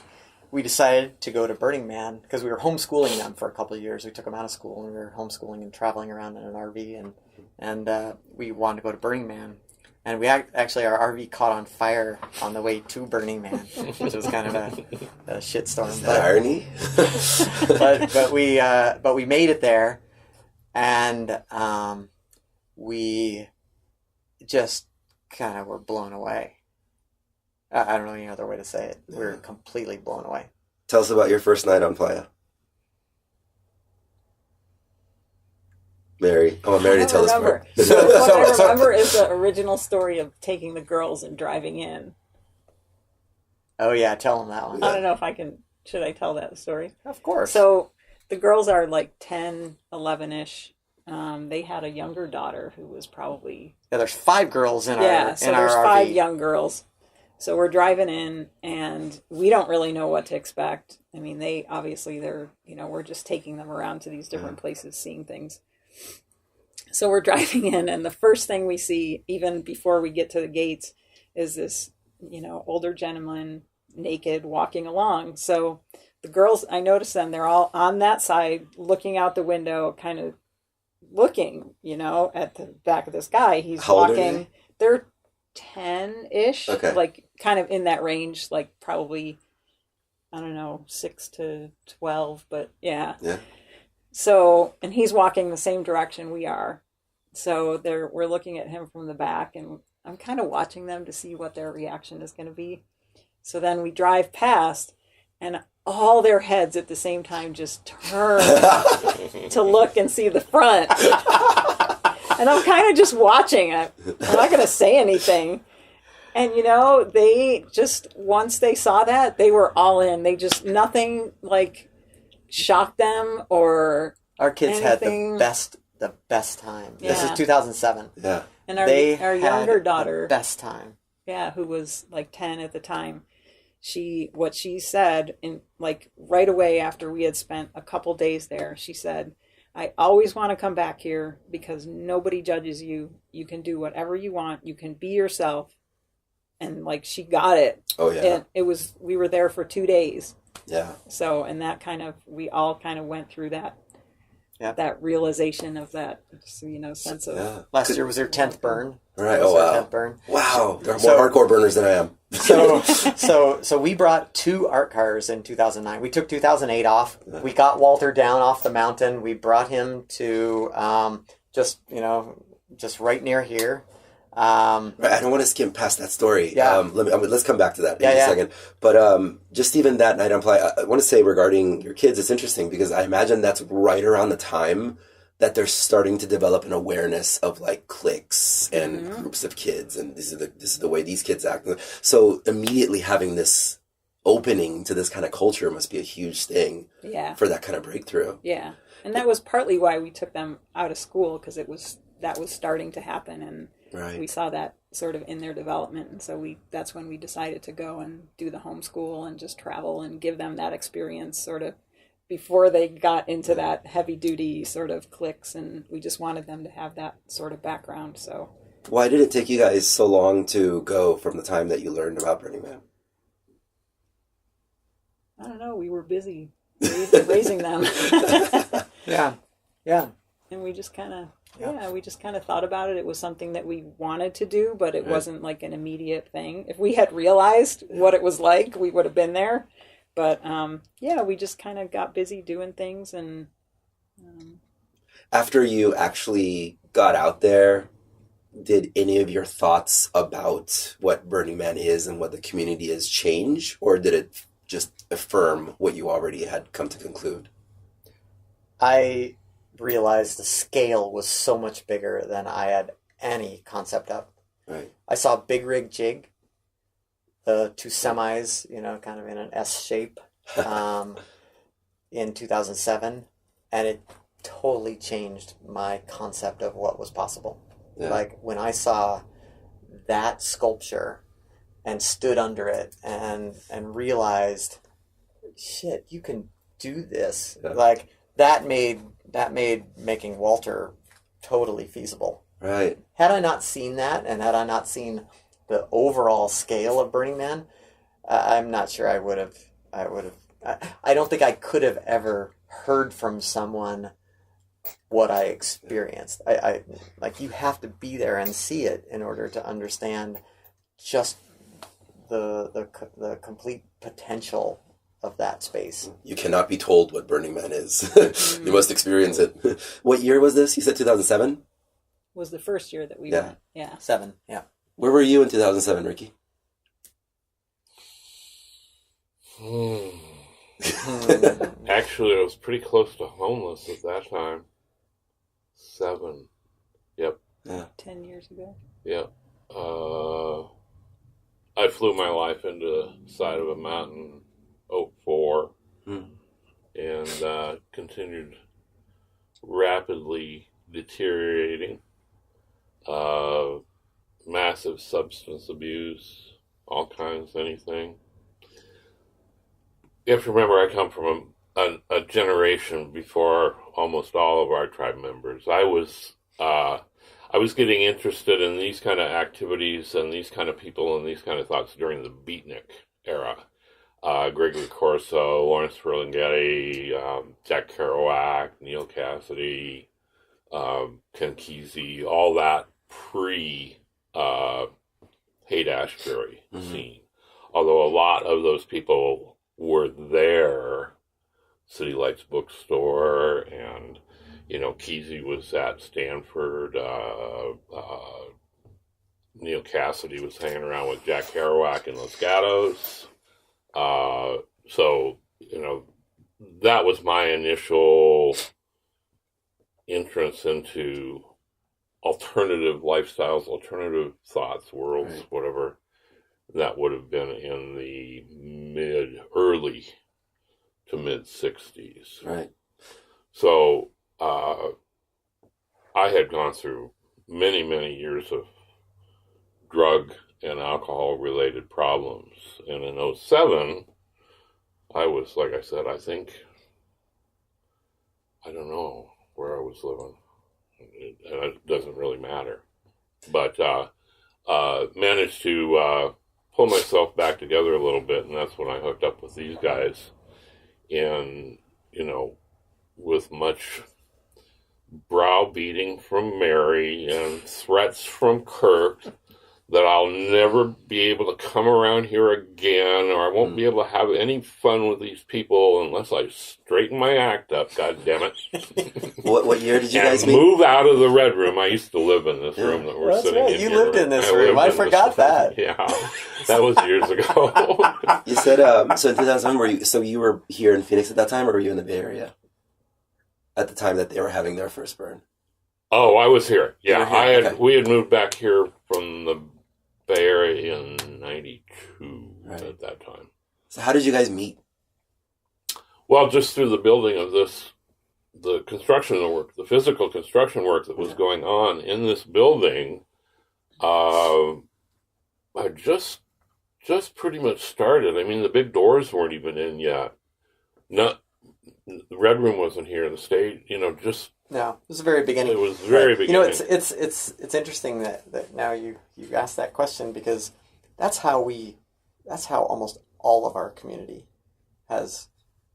we decided to go to Burning Man because we were homeschooling them for a couple of years. We took them out of school and we were homeschooling and traveling around in an RV. And we wanted to go to Burning Man. And we actually, our RV caught on fire on the way to Burning Man, which was kind of a shitstorm. Is that irony? but we made it there, and we just kind of were blown away. I don't know any other way to say it. We were completely blown away. Tell us about your first night on Playa. Mary. I want Mary to tell us more. What I remember is the original story of taking the girls and driving in. Oh, yeah. Tell them that one. I don't know if I can... Should I tell that story? Of course. So the girls are like 10, 11-ish. They had a younger daughter who was probably... Yeah, there's 5 girls in our Yeah, so there's RV. 5 young girls. So we're driving in, and we don't really know what to expect. I mean, they're, we're just taking them around to these different places, seeing things. So we're driving in, and the first thing we see, even before we get to the gates, is this, older gentleman, naked, walking along. So the girls, I noticed them, they're all on that side, looking out the window, kind of looking, at the back of this guy. He's How old are walking. They're 10-ish, Okay. like kind of in that range, like probably, I don't know, 6 to 12, but yeah. Yeah. So, and he's walking the same direction we are. So we're looking at him from the back, and I'm kind of watching them to see what their reaction is going to be. So then we drive past, and all their heads at the same time just turn to look and see the front. And I'm kind of just watching it. I'm not going to say anything. And, they just, once they saw that, they were all in. They just, nothing like shocked them or Our kids anything. had the best time. This Yeah. is 2007. Yeah. And They our had younger the daughter, best time. yeah, who was like 10 at the time, what she said, in like right away after we had spent a couple days there, she said, I always want to come back here because nobody judges you. You can do whatever you want. You can be yourself. And like she got it. Oh yeah. And we were there for 2 days. Yeah. So, and that we all kind of went through that. Yeah. That realization of that, sense of. Yeah. Last year was their 10th burn. Right. It was Oh their wow. 10th burn. Wow. They're more So- hardcore burners than I am. So we brought 2 art cars in 2009. We took 2008 off. We got Walter down off the mountain. We brought him to just right near here. Right, I don't want to skim past that story. Yeah. Let's come back to that in Yeah, a yeah. second. But just even that night on play, I want to say regarding your kids, it's interesting because I imagine that's right around the time that they're starting to develop an awareness of like cliques and groups of kids, and this is the way these kids act. So immediately having this opening to this kind of culture must be a huge thing. Yeah. For that kind of breakthrough. Yeah. And that was partly why we took them out of school, because that was starting to happen, and Right. we saw that sort of in their development. And so that's when we decided to go and do the homeschool and just travel and give them that experience sort of before they got into that heavy duty sort of cliques. And we just wanted them to have that sort of background. So Why did it take you guys so long to go from the time that you learned about Burning Man? I don't know. We were busy raising them. Yeah. Yeah. And we just kind of thought about it. It was something that we wanted to do, but it wasn't like an immediate thing. If we had realized what it was like, we would have been there. But we just kind of got busy doing things. And After you actually got out there, did any of your thoughts about what Burning Man is and what the community is change, or did it just affirm what you already had come to conclude? I realized the scale was so much bigger than I had any concept of. Right. I saw Big Rig Jig, the 2 semis, kind of in an S shape, in 2007, and it totally changed my concept of what was possible. Yeah. Like when I saw that sculpture and stood under it and realized, shit, you can do this. Yeah. Like that made making Walter totally feasible. Right. Had I not seen that, and had I not seen the overall scale of Burning Man, I'm not sure I would have. I don't think I could have ever heard from someone what I experienced. I like, you have to be there and see it in order to understand just the complete potential of that space. You cannot be told what Burning Man is. You must experience it. What year was this? You said 2007? was the first year that we Yeah. went. Yeah. 7, yeah. Where were you in 2007, Ricky? Actually, I was pretty close to homeless at that time. 7. Yep. 10 years ago. Yep. I flew my life into the side of a mountain, 04, and continued rapidly deteriorating. Massive substance abuse, all kinds, anything. You have to remember, I come from a generation before almost all of our tribe members. I was getting interested in these kind of activities and these kind of people and these kind of thoughts during the beatnik era. Gregory Corso, Lawrence Ferlinghetti, Jack Kerouac, Neil Cassidy, Ken Kesey, all that Haight-Ashbury scene. Although a lot of those people were there, City Lights Bookstore, and, Kesey was at Stanford, Neil Cassidy was hanging around with Jack Kerouac and Los Gatos. So, that was my initial entrance into alternative lifestyles, alternative thoughts, worlds, whatever. That would have been in the early to mid 60s. Right. So, I had gone through many, many years of drug and alcohol related problems. And in 2007, I was, like I said, I don't know where I was living. And it doesn't really matter. But managed to pull myself back together a little bit, and that's when I hooked up with these guys. And, with much browbeating from Mary and threats from Kirk that I'll never be able to come around here again, or I won't be able to have any fun with these people unless I straighten my act up, God damn it. What year did you guys meet? Move out of the Red Room. I used to live in this room that we're That's sitting right. in You here. lived in this room. I forgot that. Yeah, that was years ago. You said, so in 2007, you were here in Phoenix at that time, or were you in the Bay Area at the time that they were having their first burn? Oh, I was here. Yeah, You were here, okay. We had moved back here from the Bay Area in 92 at that time. So how did you guys meet? Well, just through the building of the construction work, the physical construction work that was going on in this building. I just pretty much started. I mean, the big doors weren't even in yet. The Red Room wasn't here. The stage, just. No, it was the very beginning. It was very beginning. It's interesting that now you asked that question, because that's how almost all of our community has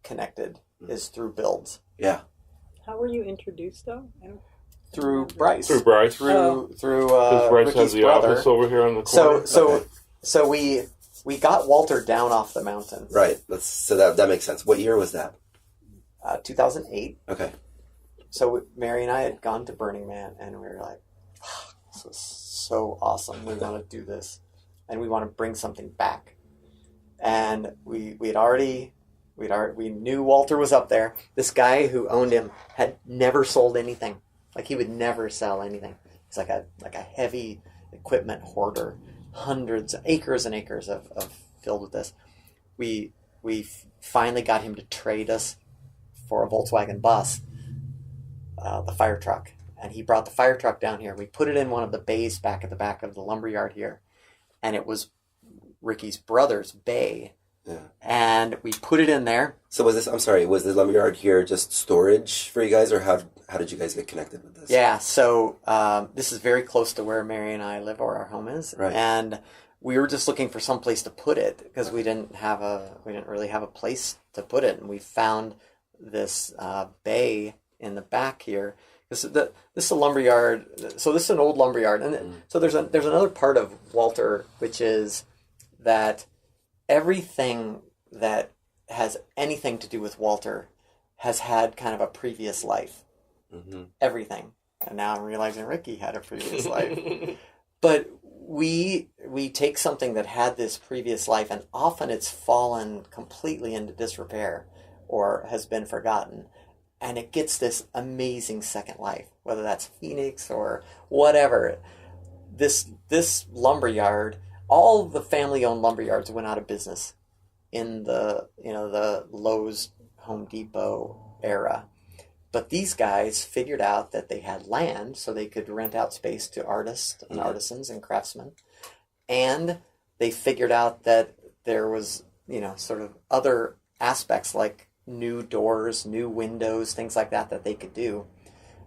connected, is through builds. Yeah. How were you introduced, though? Through Bryce. Through Bryce. Through Bryce Ricky's has the brother. office over here on the corner. So we got Walter down off the mountain. Right. So that makes sense. What year was that? 2008. Okay. So Mary and I had gone to Burning Man, and we were like, oh, this was so awesome. We want to do this, and we want to bring something back. And we knew Walter was up there. This guy who owned him had never sold anything. Like, he would never sell anything. He's like a heavy equipment hoarder, hundreds, acres and acres of filled with this. We finally got him to trade us for a Volkswagen bus. The fire truck, and he brought the fire truck down here. We put it in one of the bays back at the back of the lumberyard here, and it was Ricky's brother's bay. Yeah. And we put it in there. So was the lumberyard here just storage for you guys, or how did you guys get connected with this? Yeah, so this is very close to where Mary and I live, or our home is, right. And we were just looking for some place to put it, because we didn't really have a place to put it, and we found this bay in the back here. This is a lumberyard. So this is an old lumberyard, and so there's another part of Walter, which is that everything that has anything to do with Walter has had kind of a previous life. Mm-hmm. Everything, and now I'm realizing Ricky had a previous life. But we take something that had this previous life, and often it's fallen completely into disrepair or has been forgotten. And it gets this amazing second life, whether that's Phoenix or whatever. This lumberyard, all the family-owned lumberyards went out of business in the Lowe's, Home Depot era. But these guys figured out that they had land, so they could rent out space to artists and artisans and craftsmen. And they figured out that there was, sort of other aspects like new doors, new windows, things like that they could do.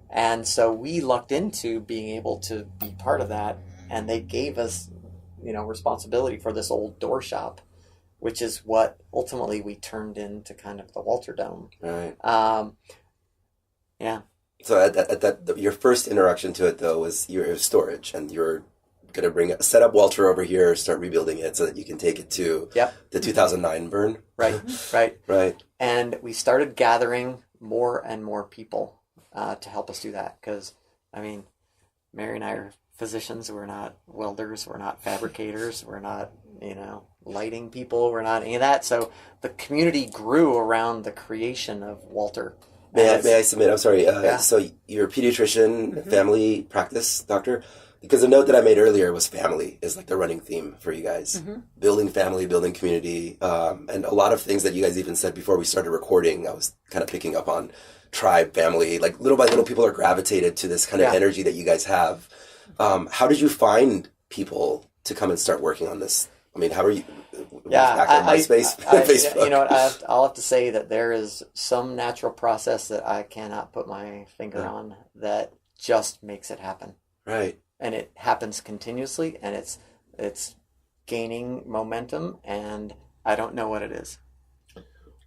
And so we lucked into being able to be part of that, and they gave us, responsibility for this old door shop, which is what ultimately we turned into kind of the Walter Dome. Right. Yeah. So at that, your first introduction to it, though, was your storage, and you're going to set up Walter over here, start rebuilding it so that you can take it to the 2009 burn. Right, right. Right. And we started gathering more and more people to help us do that. Because, I mean, Mary and I are physicians. We're not welders. We're not fabricators. We're not, lighting people. We're not any of that. So the community grew around the creation of Walter. May I submit? I'm sorry. So you're a pediatrician, family practice doctor? Because the note that I made earlier was family is like the running theme for you guys. Building family, building community. And a lot of things that you guys even said before we started recording, I was kind of picking up on tribe, family. Like little by little, people are gravitated to this kind of energy that you guys have. How did you find people to come and start working on this? I mean, how are you? MySpace, Facebook. You know what? I'll have to say that there is some natural process that I cannot put my finger on that just makes it happen. Right. And it happens continuously, and it's gaining momentum, and I don't know what it is.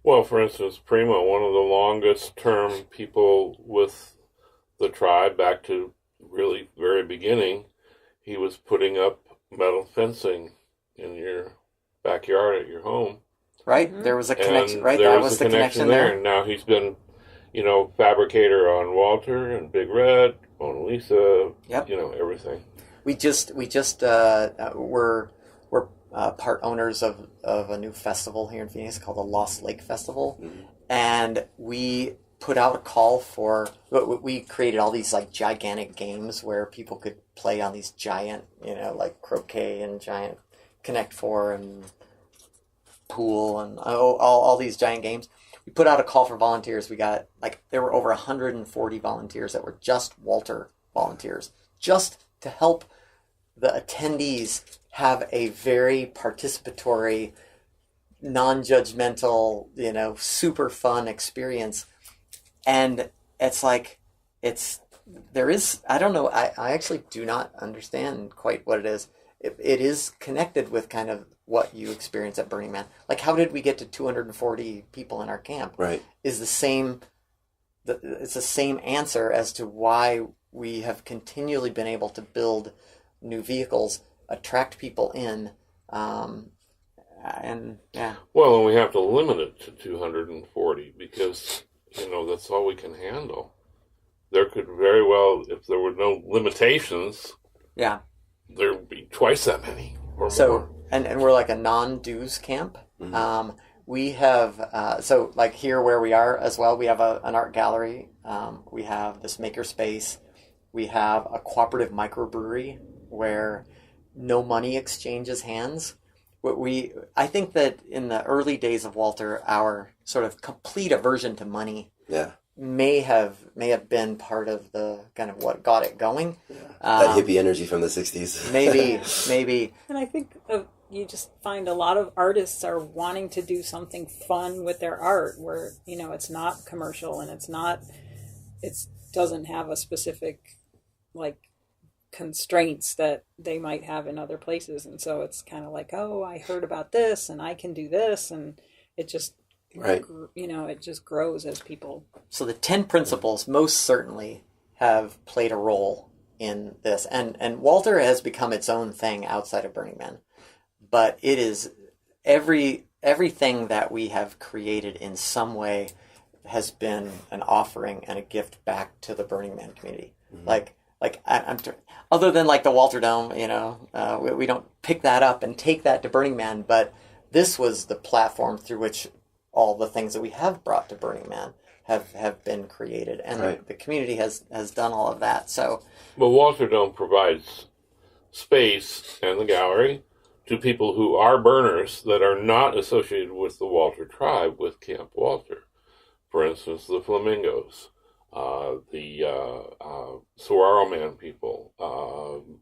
Well, for instance, Primo, one of the longest term people with the tribe back to really very beginning, he was putting up metal fencing in your backyard at your home. Right? There was a connection, right? There That was was a the connection there. And now he's been, fabricator on Walter and Big Red, Mona Lisa, everything. We're part owners of a new festival here in Phoenix called the Lost Lake Festival. And we put out a call for, we created all these like gigantic games where people could play on these giant, like croquet and giant Connect Four and pool and all these giant games. We put out a call for volunteers. We got there were over 140 volunteers that were just Walter volunteers, just to help the attendees have a very participatory, non-judgmental, super fun experience. And I don't know, I actually do not understand quite what it is. It is connected with kind of what you experience at Burning Man. Like, how did we get to 240 people in our camp? Right. It's the same answer as to why we have continually been able to build new vehicles, attract people in, Well, and we have to limit it to 240 because, that's all we can handle. There could very well, if there were no limitations, there would be twice that many or more. And we're like a non-dues camp. We have, here where we are as well, we have an art gallery. We have this maker space. We have a cooperative microbrewery where no money exchanges hands. I think that in the early days of Walter, our sort of complete aversion to money may have been part of the kind of what got it going. That hippie energy from the 60s. Maybe. And I think you just find a lot of artists are wanting to do something fun with their art where, it's not commercial and it doesn't have a specific, constraints that they might have in other places. And so it's kind of like, oh, I heard about this and I can do this. And it just, it just grows as people. So the 10 principles most certainly have played a role in this. And Walter has become its own thing outside of Burning Man. But it is everything that we have created in some way has been an offering and a gift back to the Burning Man community. Other than the Walter Dome, we don't pick that up and take that to Burning Man, but this was the platform through which all the things that we have brought to Burning Man have been created, and the community has done all of that. So, but Walter Dome provides space and the gallery to people who are burners that are not associated with the Walter tribe with Camp Walter. For instance, the Flamingos, the Saguaro Man people,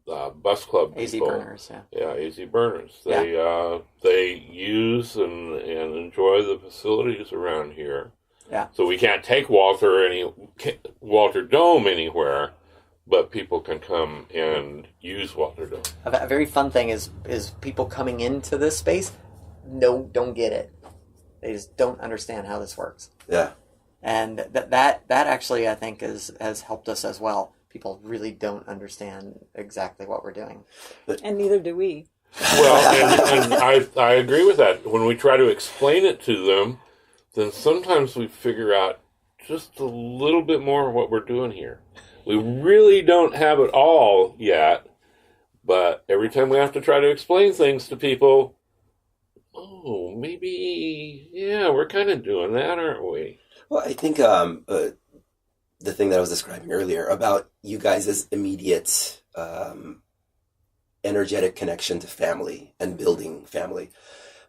Bus Club people. AZ Burners, AZ Burners. They use and enjoy the facilities around here. Yeah. So we can't take Walter Dome anywhere, but people can come and use Walter Dome. A very fun thing is people coming into this space don't get it. They just don't understand how this works. Yeah. And that actually, I think, has helped us as well. people really don't understand exactly what we're doing. And neither do we. Well, and I agree with that. When we try to explain it to them, then sometimes we figure out just a little bit more of what we're doing here. We really don't have it all yet, but every time we have to try to explain things to people, oh, maybe, yeah, we're kind of doing that, aren't we? Well, I think the thing that I was describing earlier about you guys' immediate energetic connection to family and building family.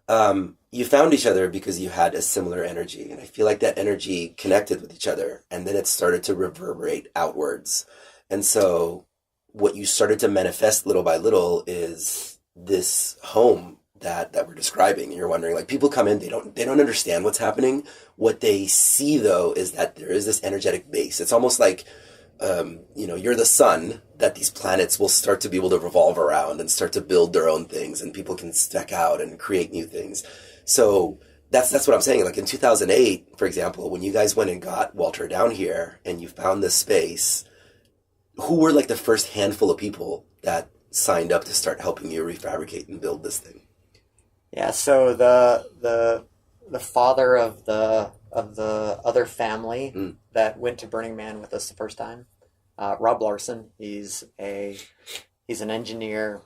You found each other because you had a similar energy, and I feel like that energy connected with each other, and then it started to reverberate outwards. And so what you started to manifest little by little is this home that we're describing. And you're wondering, like, people come in, they don't understand what's happening. What they see though is that there is this energetic base. It's almost like you're the sun that these planets will start to be able to revolve around and start to build their own things, and people can spec out and create new things. So that's what I'm saying. Like in 2008, for example, when you guys went and got Walter down here and you found this space, who were like the first handful of people that signed up to start helping you refabricate and build this thing? Yeah, so the father of the other family that went to Burning Man with us the first time, Rob Larson. He's an engineer.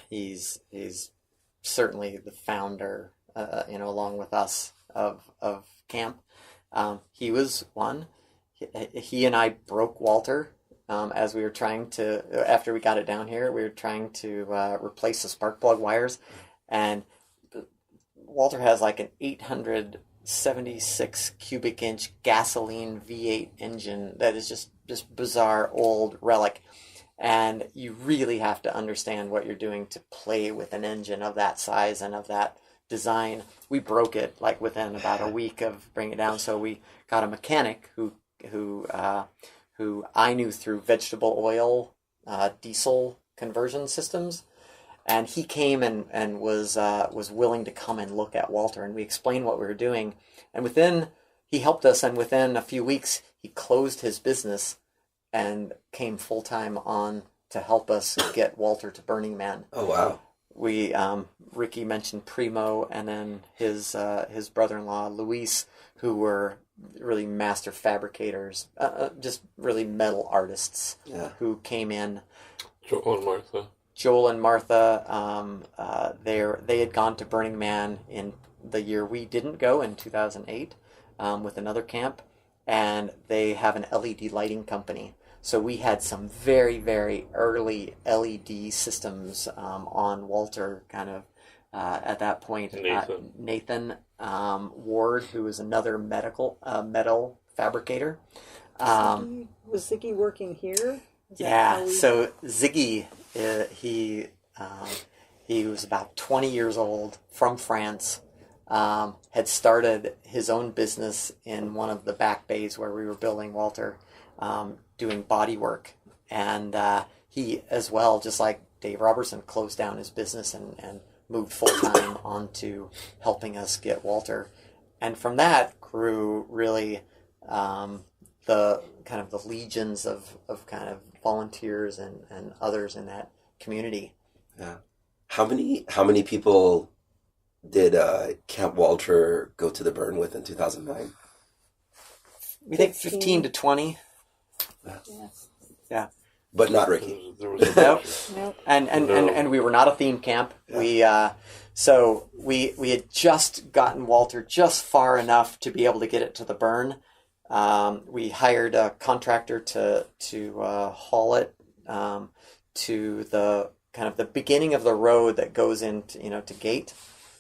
He's certainly the founder, along with us of camp. He was one. He and I broke Walter as we were trying to, after we got it down here, we were trying to replace the spark plug wires, and Walter has like an 876 cubic inch gasoline V8 engine that is just bizarre old relic. And you really have to understand what you're doing to play with an engine of that size and of that design. We broke it like within about a week of bringing it down. So we got a mechanic who I knew through vegetable oil diesel conversion systems. And he came and was willing to come and look at Walter, and we explained what we were doing. And he helped us, and within a few weeks, he closed his business and came full-time on to help us get Walter to Burning Man. Oh, wow. We, Ricky mentioned Primo, and then his brother-in-law, Luis, who were really master fabricators, just really metal artists who came in. Joel and Martha, they had gone to Burning Man in the year we didn't go, in 2008, with another camp, and they have an LED lighting company. So we had some very, very early LED systems on Walter, kind of at that point. Nathan Ward, who was another metal fabricator. Was Ziggy working here? So Ziggy, he was about 20 years old, from France, had started his own business in one of the back bays where we were building Walter, doing body work. And he, as well, just like Dave Robertson, closed down his business and moved full-time onto helping us get Walter. And from that grew really the kind of the legions of kind of volunteers and others in that community. Yeah. How many people did Camp Walter go to the burn with in 2009? We think 15 to 20. Yeah. But not Ricky. Nope. And we were not a theme camp. Yeah. We had just gotten Walter just far enough to be able to get it to the burn. We hired a contractor to haul it to the kind of the beginning of the road that goes into to Gate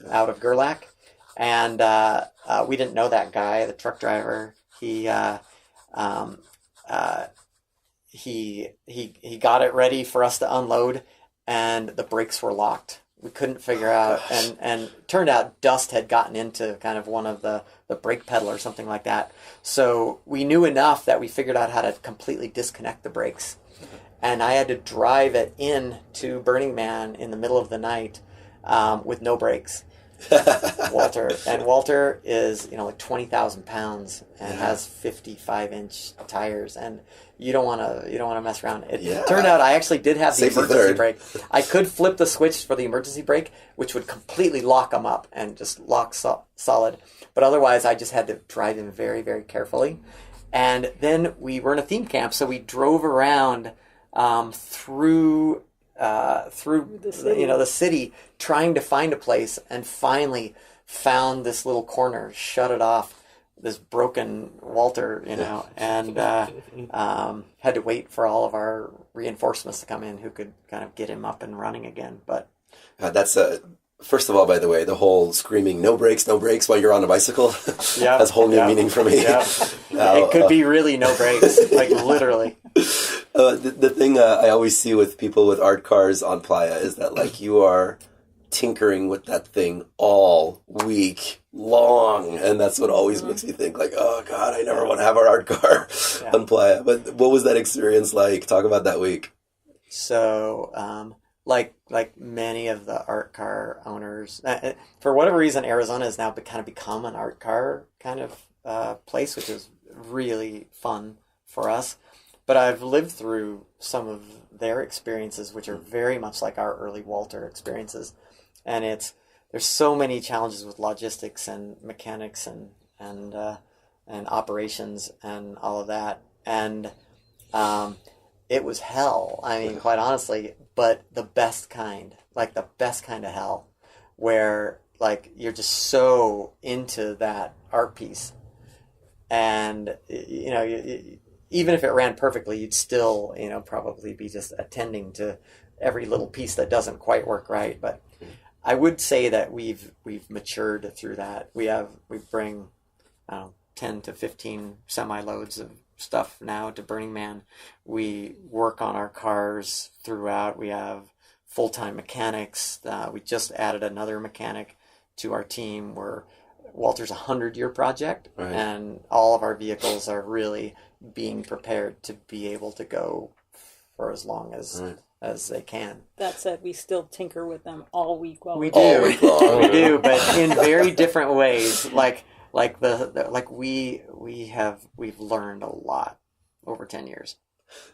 out of Gerlach, and we didn't know that guy, the truck driver. He got it ready for us to unload, and the brakes were locked. We couldn't figure out, and turned out dust had gotten into kind of one of the brake pedal or something like that. So we knew enough that we figured out how to completely disconnect the brakes. And I had to drive it in to Burning Man in the middle of the night with no brakes. Walter. And Walter is, like 20,000 pounds and has 55-inch tires, and you don't want to mess around. It turned out I actually did have the emergency brake. I could flip the switch for the emergency brake, which would completely lock them up and just lock solid. But otherwise, I just had to drive him very, very carefully. And then we were in a theme camp, so we drove around through the city, trying to find a place, and finally found this little corner, shut it off, this broken Walter, and had to wait for all of our reinforcements to come in who could kind of get him up and running again. But that's first of all, by the way, the whole screaming no brakes while you're on a bicycle has a whole new meaning for me. Yeah. It could be really no brakes, like literally. The thing I always see with people with art cars on Playa is that like you are tinkering with that thing all week long, and that's what always makes me think like, oh God, I never want to have an art car on Playa. But what was that experience like? Talk about that week. So, like many of the art car owners, for whatever reason, Arizona has now kind of become an art car kind of place, which is really fun for us. But I've lived through some of their experiences, which are very much like our early Walter experiences, and there's so many challenges with logistics and mechanics and operations and all of that, and it was hell. I mean, quite honestly, but the best kind of hell, where like you're just so into that art piece, and even if it ran perfectly, you'd still, probably be just attending to every little piece that doesn't quite work right. But I would say that we've matured through that. We bring 10 to 15 semi-loads of stuff now to Burning Man. We work on our cars throughout. We have full-time mechanics. We just added another mechanic to our team. Walter's 100-year project, right. And all of our vehicles are really being prepared to be able to go for as long as they can. That said, we still tinker with them all week long. We do, we do, but in very different ways. We've learned a lot over 10 years.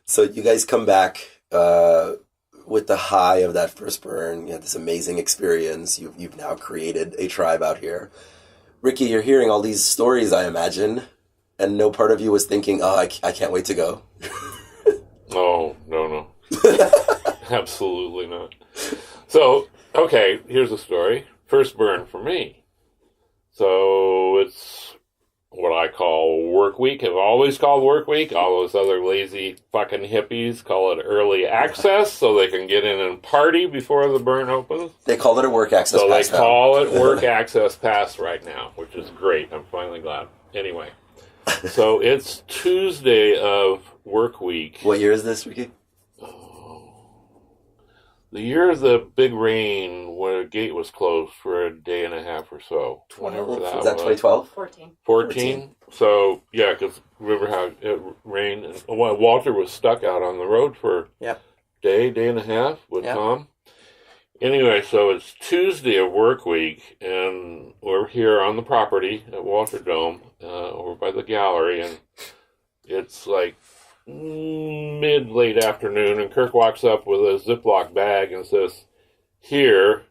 So you guys come back with the high of that first burn. You had this amazing experience. You've now created a tribe out here. Ricky, you're hearing all these stories, I imagine, and no part of you was thinking, oh, I can't wait to go. Oh, no. Absolutely not. So, okay, here's the story. First burn for me. So it's what I call work week. I've always called work week. All those other lazy fucking hippies call it early access so they can get in and party before the burn opens. They call it a work access pass. So they call it work access pass right now, which is great. I'm finally glad. Anyway, so it's Tuesday of work week. What year is this, Ricky? The year of the big rain when the gate was closed for a day and a half or so. Whenever that was that 2012? 14. So, yeah, because remember how it rained? And Walter was stuck out on the road for a day and a half with Tom. Anyway, so it's Tuesday of work week, and we're here on the property at Walter Dome over by the gallery, and it's like mid-late afternoon, and Kirk walks up with a Ziploc bag and says, "Here,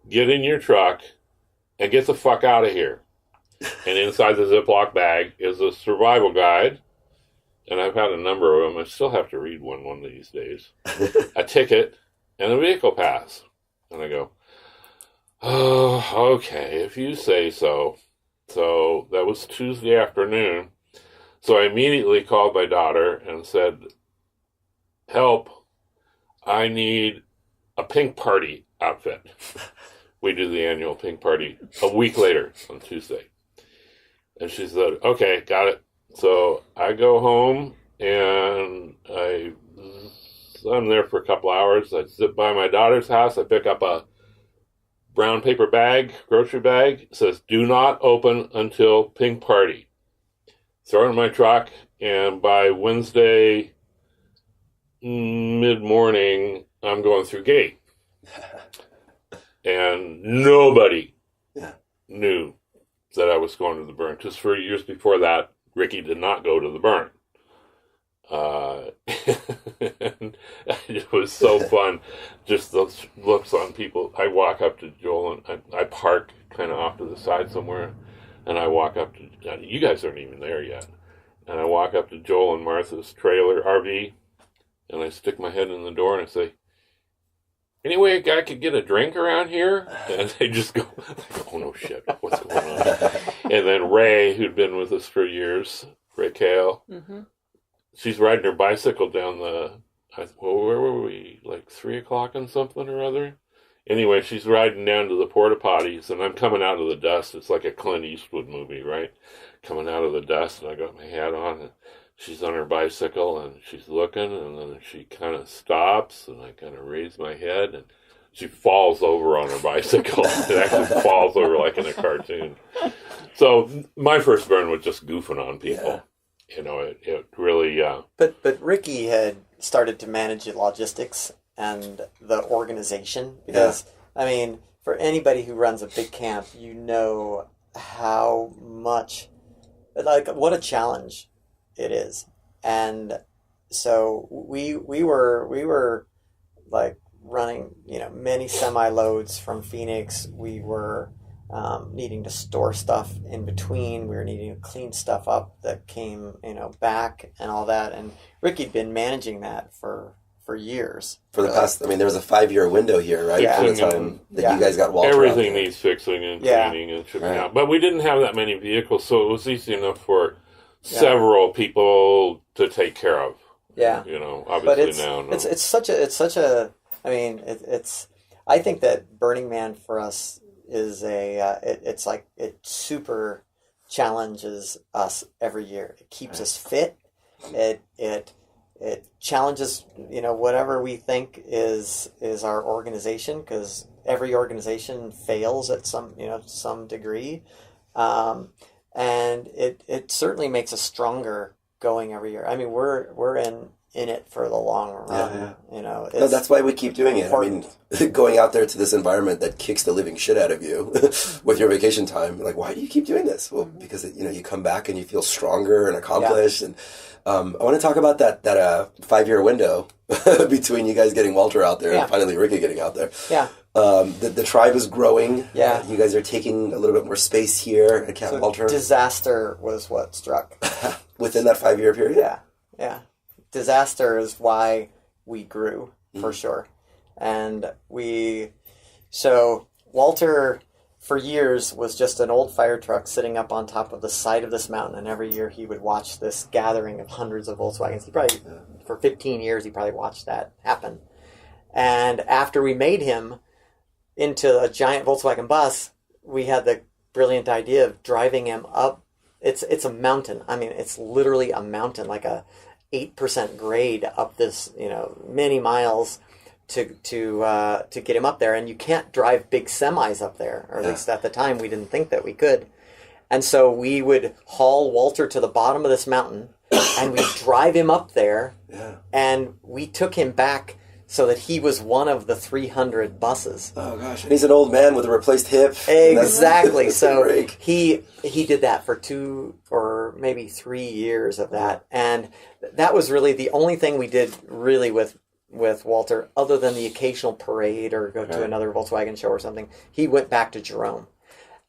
get in your truck and get the fuck out of here." And inside the Ziploc bag is a survival guide, and I've had a number of them. I still have to read one of these days. A ticket and a vehicle pass. And I go, oh, okay, if you say so. So that was Tuesday afternoon. So I immediately called my daughter and said, help, I need a pink party outfit. We do the annual pink party a week later on Tuesday. And she said, okay, got it. So I go home and I'm there for a couple hours. I zip by my daughter's house. I pick up a brown paper bag, grocery bag. It says, do not open until pink party. Throw it in my truck, and by Wednesday mid-morning, I'm going through gate. And nobody knew that I was going to the burn. Because for years before that, Ricky did not go to the burn. And it was so fun. Just those looks on people. I walk up to Joel and I park kind of off to the side somewhere. And I walk up to, you guys aren't even there yet. And I walk up to Joel and Martha's trailer RV. And I stick my head in the door and I say, any way a guy could get a drink around here? And they just go, oh no shit, what's going on? And then Ray, who'd been with us for years, Ray Kale, she's riding her bicycle down where were we? Like 3 o'clock and something or other? Anyway, she's riding down to the porta potties, and I'm coming out of the dust. It's like a Clint Eastwood movie, right? Coming out of the dust, and I got my hat on, and she's on her bicycle, and she's looking, and then she kind of stops, and I kind of raise my head, and she falls over on her bicycle. It actually falls over like in a cartoon. So my first burn was just goofing on people. Yeah. You know, it really... But Ricky had started to manage the logistics and the organization, because, I mean, for anybody who runs a big camp, you know how much, like, what a challenge it is. And so we were like running, you know, many semi-loads from Phoenix. We were needing to store stuff in between. We were needing to clean stuff up that came, you know, back and all that. And Ricky'd been managing that for years. For the past, I mean, there was a 5-year window here, right? Yeah. For the time that you guys got Walter. Everything needs fixing and cleaning and shipping out. But we didn't have that many vehicles, so it was easy enough for several people to take care of. Yeah. You know, obviously now. No. It's such a, I mean, I think that Burning Man for us is it's like, it super challenges us every year. It keeps us fit. It challenges, you know, whatever we think is our organization, because every organization fails at some degree, and it certainly makes us stronger going every year. I mean, we're in it for the long run. You know, no, that's why we keep doing it. Important. I mean, going out there to this environment that kicks the living shit out of you with your vacation time. Like, why do you keep doing this? Well, because you come back and you feel stronger and accomplished. And I want to talk about that 5-year window between you guys getting Walter out there and finally Ricky getting out there. Yeah. The tribe is growing. Yeah. You guys are taking a little bit more space here at Camp Walter. Disaster was what struck. Within that 5-year period? Yeah. Disaster is why we grew, for sure. And so Walter, for years, was just an old fire truck sitting up on top of the side of this mountain, and every year he would watch this gathering of hundreds of Volkswagens. He probably, for 15 years, he probably watched that happen. And after we made him into a giant Volkswagen bus, we had the brilliant idea of driving him up. It's a mountain. I mean, it's literally a mountain, like a 8% grade up this, many miles to get him up there. And you can't drive big semis up there, or at least at the time we didn't think that we could. And so we would haul Walter to the bottom of this mountain and we'd drive him up there. And we took him back so that he was one of the 300 buses. Oh gosh. And he's an old man with a replaced hip. Exactly. So he did that for 2 or maybe 3 years of that. And that was really the only thing we did really with Walter, other than the occasional parade or go to another Volkswagen show or something. He went back to Jerome.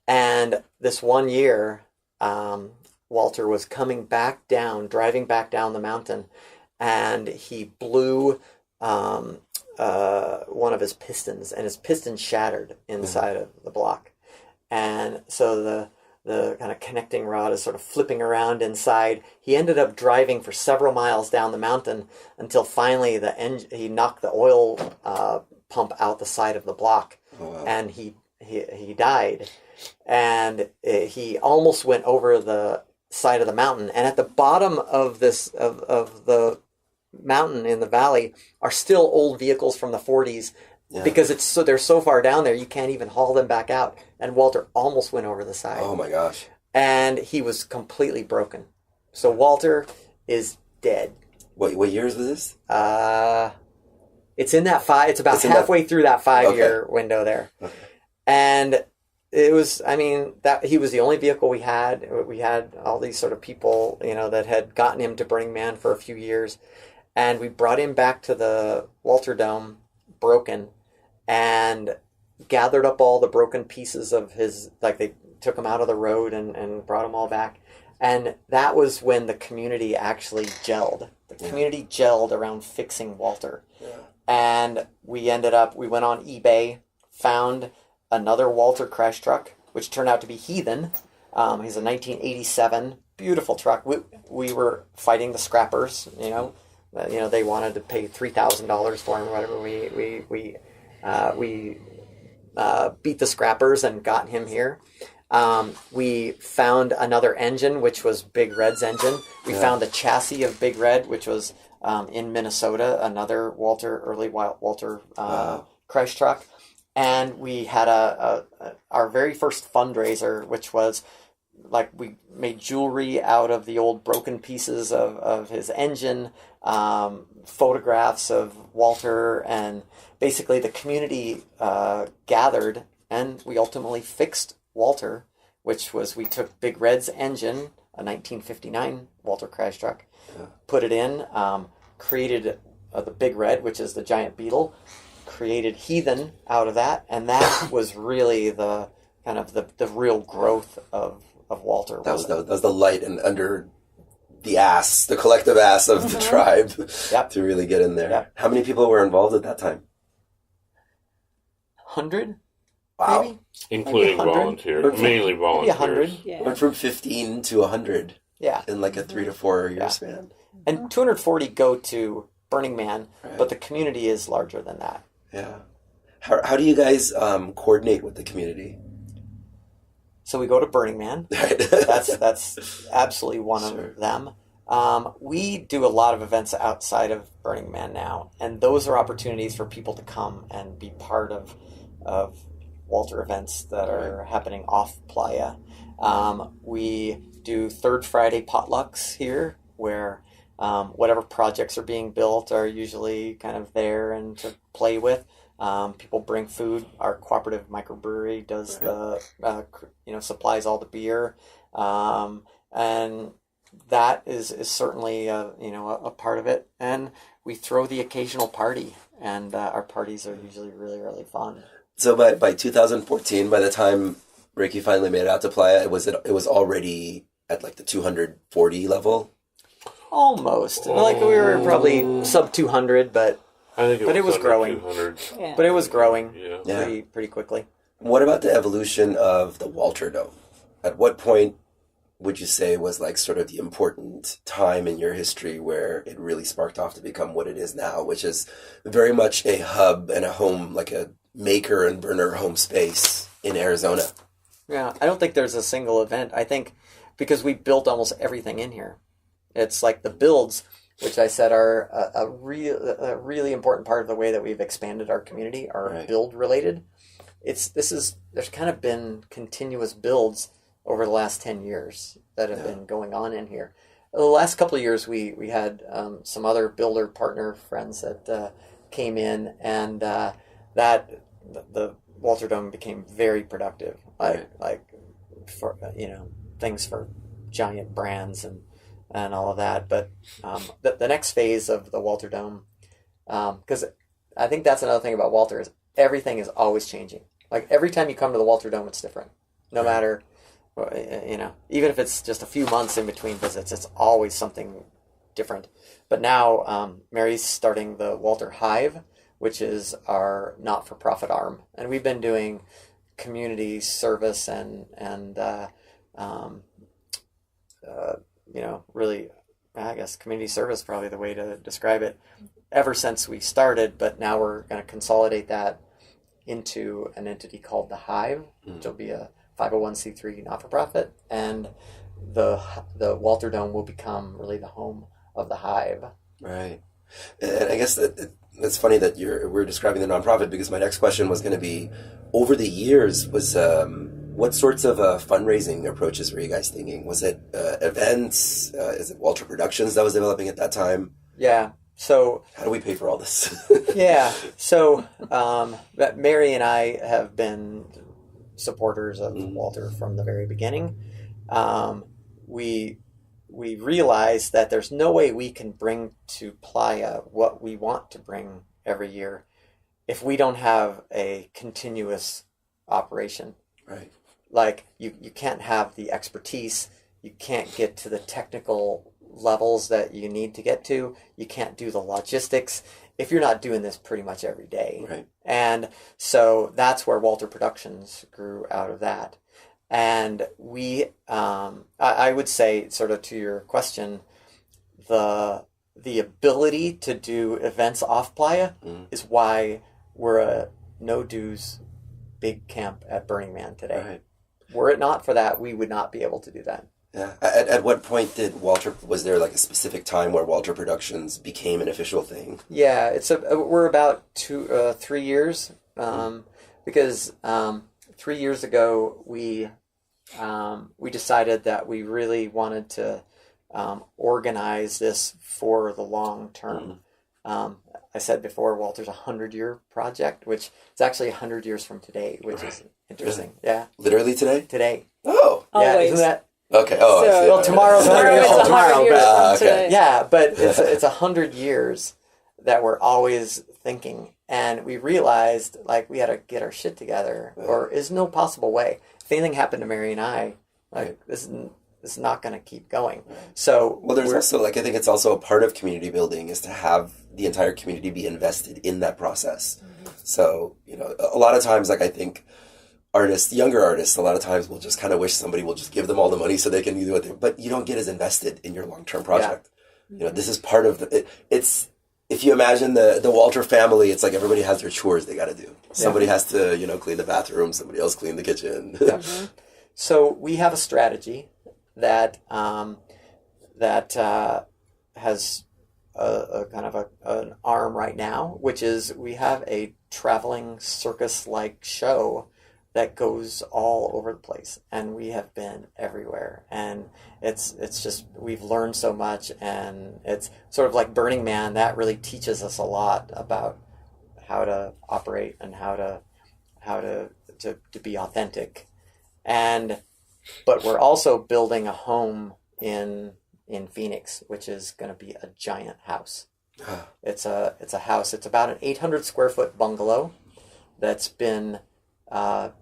And this one year, Walter was driving back down the mountain, and he blew one of his pistons, and his piston shattered inside of the block. And so the kind of connecting rod is sort of flipping around inside. He ended up driving for several miles down the mountain until finally he knocked the oil pump out the side of the block. Oh, wow. And he died. And he almost went over the side of the mountain. And at the bottom of the mountain in the valley are still old vehicles from the 40s, because they're so far down there you can't even haul them back out. And Walter almost went over the side. Oh my gosh. And he was completely broken. So Walter is dead. What years was this? It's in that it's about halfway through that 5-year window there. Okay. And it was, I mean, that he was the only vehicle we had. We had all these sort of people, that had gotten him to Burning Man for a few years. And we brought him back to the Walter Dome, broken, and gathered up all the broken pieces of his, like they took him out of the road and brought them all back. And that was when the community actually gelled. The community gelled around fixing Walter. Yeah. And we went on eBay, found another Walter crash truck, which turned out to be Heathen. He's a 1987, beautiful truck. We were fighting the scrappers, they wanted to pay $3,000 for him or whatever. We beat the scrappers and got him here. We found another engine, which was Big Red's engine. We found the chassis of Big Red, which was in Minnesota, another early Walter crash truck. And we had our very first fundraiser, which was like we made jewelry out of the old broken pieces of his engine, photographs of Walter, and basically the community gathered, and we ultimately fixed Walter, which was we took Big Red's engine, a 1959 Walter crash truck, put it in, created the Big Red, which is the giant beetle, created Heathen out of that, and that was really the kind of the real growth of Walter. That was the light and under the collective ass of the tribe to really get in there. Yep. How many people were involved at that time? 100? Wow. Maybe? Including volunteers. Mainly volunteers. 100. Yeah. Went from 15 to 100 in like a 3 to 4 year span. And 240 go to Burning Man, but the community is larger than that. Yeah. How do you guys coordinate with the community? So we go to Burning Man. Right. That's absolutely one of them. We do a lot of events outside of Burning Man now, and those are opportunities for people to come and be part of Walter events that are happening off Playa. We do Third Friday potlucks here, where whatever projects are being built are usually kind of there and to play with. People bring food. Our cooperative microbrewery does supplies all the beer, and that is certainly a part of it. And we throw the occasional party, and our parties are usually really, really fun. So by 2014, by the time Ricky finally made it out to Playa, it was already at like the 240 level. Almost. Like we were probably sub 200, but it was growing. Yeah. But it was growing Yeah. pretty quickly. What about the evolution of the Walter Dome? At what point would you say was like sort of the important time in your history where it really sparked off to become what it is now, which is very much a hub and a home, like a maker and burner home space in Arizona? Yeah, I don't think there's a single event. I think because we built almost everything in here. It's like the builds, which I said are a really important part of the way that we've expanded our community, are build related. There's kind of been continuous builds over the last 10 years that have been going on in here. The last couple of years, we had some other builder partner friends that came in, and that the Walter Dome became very productive. Like for things for giant brands and all of that. But the next phase of the Walter Dome, because I think that's another thing about Walter, is everything is always changing. Like every time you come to the Walter Dome, it's different. No matter, even if it's just a few months in between visits, it's always something different. But now Mary's starting the Walter Hive, which is our not-for-profit arm. And we've been doing community service and really, I guess community service is probably the way to describe it, ever since we started. But now we're going to consolidate that into an entity called the Hive, which will be a 501c3 not-for-profit, and the Walter Dome will become really the home of the Hive. Right. And I guess that's funny that we're describing the nonprofit, because my next question was going to be, over the years, what sorts of fundraising approaches were you guys thinking? Was it events? Is it Walter Productions that was developing at that time? Yeah. So how do we pay for all this? Yeah. So Mary and I have been supporters of Walter from the very beginning. We realized that there's no way we can bring to Playa what we want to bring every year if we don't have a continuous operation. Right. Like you can't have the expertise, you can't get to the technical levels that you need to get to, you can't do the logistics if you're not doing this pretty much every day. Right. And so that's where Walter Productions grew out of that. And we, I would say, sort of to your question, the ability to do events off Playa is why we're a no-dues big camp at Burning Man today. Right. Were it not for that, we would not be able to do that. Yeah. At what point was there like a specific time where Walter Productions became an official thing? Yeah, we're about 3 years, because 3 years ago we decided that we really wanted to organize this for the long term. I said before, Walter's 100-year project, which is actually 100 years from today, which is interesting. Yeah, Literally today? today. Oh. Yeah, Always. isn't that? Okay. Oh, I see. Well, tomorrow's 100 years old tomorrow, years but from okay. today. yeah, but it's 100 years that we're always thinking, and we realized like we had to get our shit together, or there's no possible way. If anything happened to Mary and I, like this is not going to keep going. So Well, there's also like I think it's also a part of community building is to have the entire community be invested in that process. So a lot of times, like I think younger artists, a lot of times will just kind of wish somebody will just give them all the money so they can do what they. But you don't get as invested in your long-term project. Yeah. This is part of it's. If you imagine the Walter family, it's like everybody has their chores they got to do. Somebody has to clean the bathroom, somebody else clean the kitchen. So we have a strategy that has a kind of an arm right now, which is we have a traveling circus-like show that goes all over the place, and we have been everywhere, and it's just we've learned so much, and it's sort of like Burning Man that really teaches us a lot about how to operate and how to be authentic, but we're also building a home in Phoenix, which is going to be a giant house. It's a house. It's about an 800 square foot bungalow that's been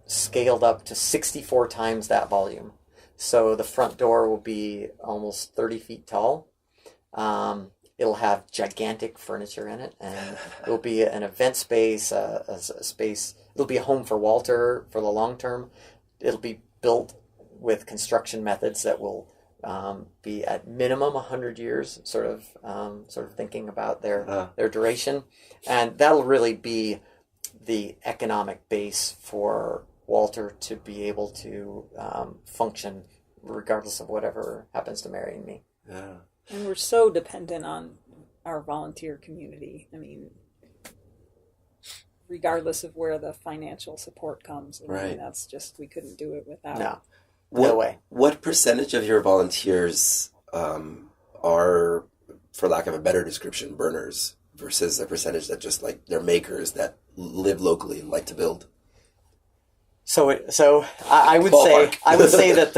scaled up to 64 times that volume. So the front door will be almost 30 feet tall. It'll have gigantic furniture in it, and it'll be an event space, a space. It'll be a home for Walter for the long term. It'll be built with construction methods that will be at minimum 100 years, sort of thinking about their duration, and that'll really be the economic base for Walter to be able to function regardless of whatever happens to Mary and me. Yeah. And we're so dependent on our volunteer community. I mean, regardless of where the financial support comes. I mean, that's just, we couldn't do it without. No way. What percentage of your volunteers are, for lack of a better description, burners versus a percentage that just like they're makers that live locally and like to build? So I would say that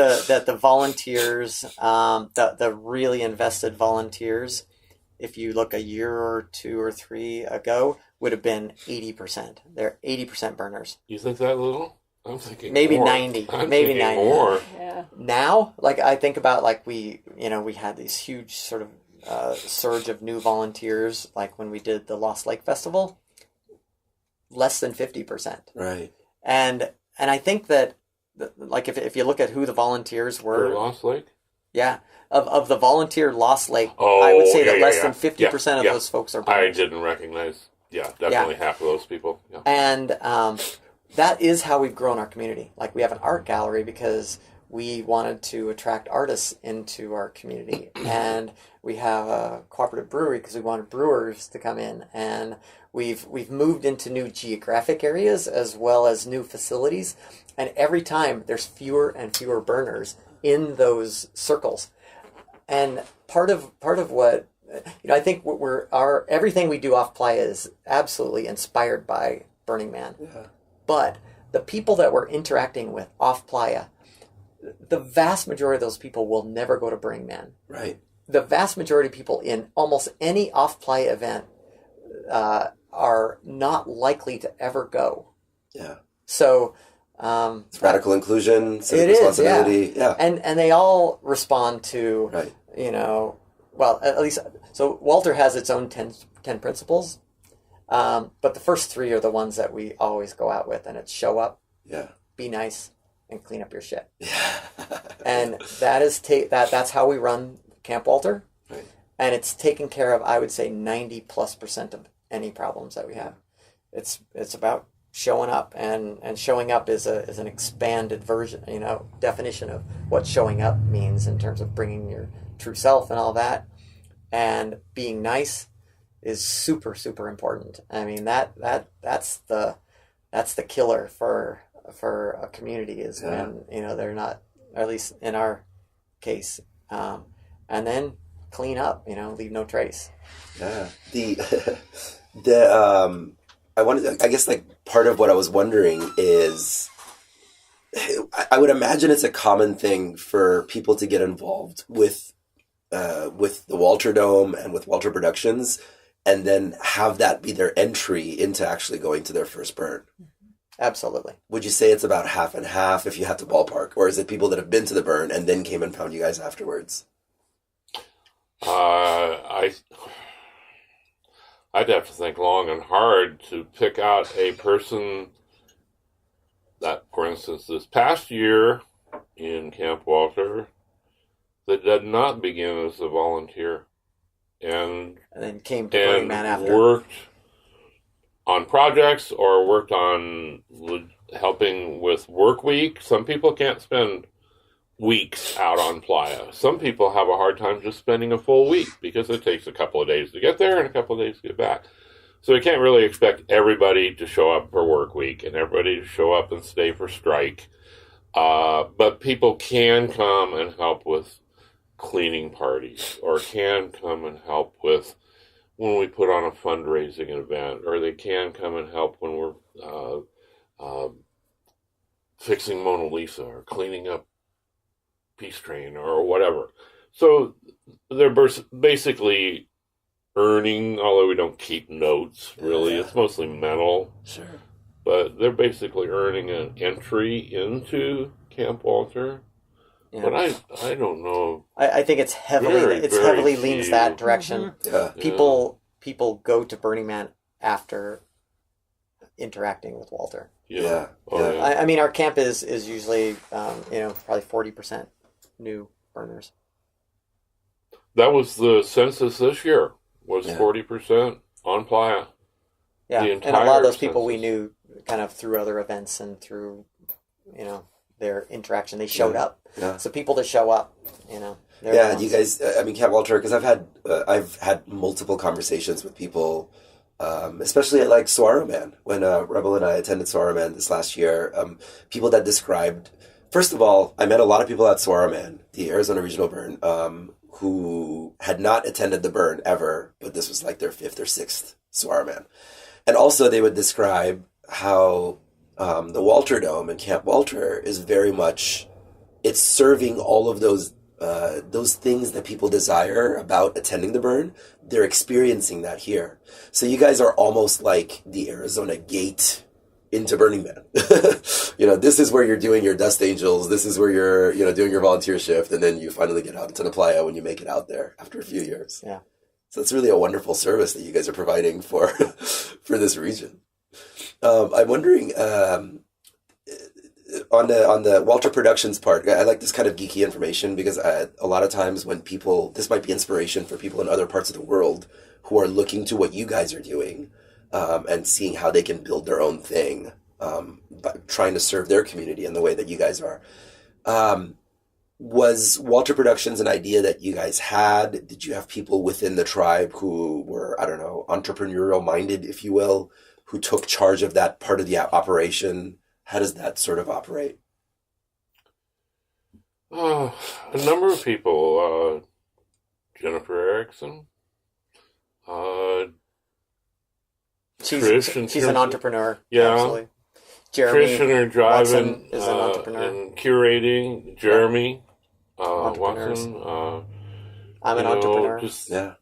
the volunteers, the really invested volunteers, if you look a year or 2 or 3 ago, would have been 80%. They're 80% burners. You think that little? I'm thinking maybe more. 90. I'm maybe thinking 90. More. Yeah. Now, like I think about like we had these huge sort of surge of new volunteers, like when we did the Lost Lake Festival, less than 50%. Right. And I think that, like, if you look at who the volunteers were... For Lost Lake? Yeah. Of the volunteer Lost Lake, I would say that less than 50% of those folks are burners. I didn't recognize, definitely half of those people. Yeah. And that is how we've grown our community. Like, we have an art gallery because we wanted to attract artists into our community. And we have a cooperative brewery because we wanted brewers to come in. And we've moved into new geographic areas as well as new facilities. And every time there's fewer and fewer burners in those circles. And part of what I think everything we do off Playa is absolutely inspired by Burning Man. Yeah. But the people that we're interacting with off playa, the vast majority of those people will never go to Burning Man. Right. The vast majority of people in almost any off playa event are not likely to ever go. Yeah. So it's radical inclusion, civic it is, responsibility. Yeah. And they all respond to, Right. Well, at least, so Walter has its own 10 principles, but the first 3 are the ones that we always go out with, and it's show up, be nice, and clean up your shit. Yeah. And that is that's how we run Camp Walter, Right. and it's taken care of, I would say, 90+% of any problems that we have. It's about showing up, and showing up is an expanded version, definition of what showing up means in terms of bringing your true self and all that. And being nice is super, super important. I mean, that's the killer for a community is when they're not, or at least in our case, and then clean up, leave no trace. Yeah. I guess like part of what I was wondering is, I would imagine it's a common thing for people to get involved with the Walter Dome and with Walter Productions, and then have that be their entry into actually going to their first burn. Absolutely. Would you say it's about half and half if you had to ballpark, or is it people that have been to the burn and then came and found you guys afterwards? I'd have to think long and hard to pick out a person that, for instance, this past year in Camp Walter, that did not begin as a volunteer and then came to Burning Man after. Worked on projects or worked on helping with work week. Some people can't spend weeks out on playa. Some people have a hard time just spending a full week because it takes a couple of days to get there and a couple of days to get back. So we can't really expect everybody to show up for work week and everybody to show up and stay for strike. But people can come and help with cleaning parties, or can come and help with when we put on a fundraising event, or they can come and help when we're fixing Mona Lisa or cleaning up Peace Train or whatever. So they're basically earning, although we don't keep notes, really. It's mostly mental. Sure. But they're basically earning an entry into Camp Walter. Yeah. But I don't know. I think it's heavily leans that direction. Mm-hmm. Yeah. People go to Burning Man after interacting with Walter. Yeah. I mean, our camp is usually probably 40% new burners. That was the census this year. Was 40% on playa. Yeah, and a lot of those people we knew kind of through other events and through their interaction. They showed up. Yeah. So people that show up, you guys. I mean, Camp Walter, because I've had multiple conversations with people, especially at like Saguaro Man when Rebel and I attended Saguaro Man this last year. People that described. First of all, I met a lot of people at Saguaro Man, the Arizona Regional Burn, who had not attended the burn ever, but this was like their 5th or 6th Saguaro Man, and also they would describe how the Walter Dome and Camp Walter is very much. It's serving all of those things that people desire about attending the burn. They're experiencing that here. So you guys are almost like the Arizona gate into Burning Man. This is where you're doing your dust angels. This is where you're, doing your volunteer shift. And then you finally get out into the playa when you make it out there after a few years. Yeah. So it's really a wonderful service that you guys are providing for this region. I'm wondering, on the Walter Productions part, I like this kind of geeky information because a lot of times when people, this might be inspiration for people in other parts of the world who are looking to what you guys are doing and seeing how they can build their own thing, by trying to serve their community in the way that you guys are. Was Walter Productions an idea that you guys had? Did you have people within the tribe who were, I don't know, entrepreneurial minded, if you will, who took charge of that part of the operation? How does that sort of operate? A number of people. Jennifer Erickson. She's an entrepreneur. Yeah. Absolutely. Jeremy Christian driving Watson is an entrepreneur. and curating. Jeremy Entrepreneurs. Watson. I'm an entrepreneur. Yeah.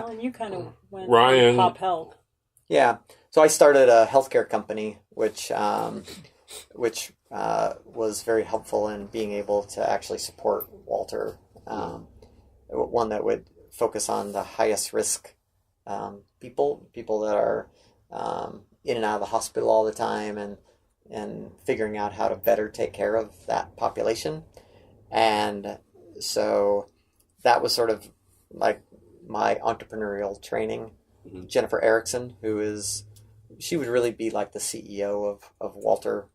Well, and you kind of went Ryan. pop health. Yeah. So I started a healthcare company, which was very helpful in being able to actually support Walter. One that would focus on the highest risk people that are in and out of the hospital all the time, and figuring out how to better take care of that population. And so that was sort of like my entrepreneurial training. Mm-hmm. Jennifer Erickson, she would really be like the CEO of Walter.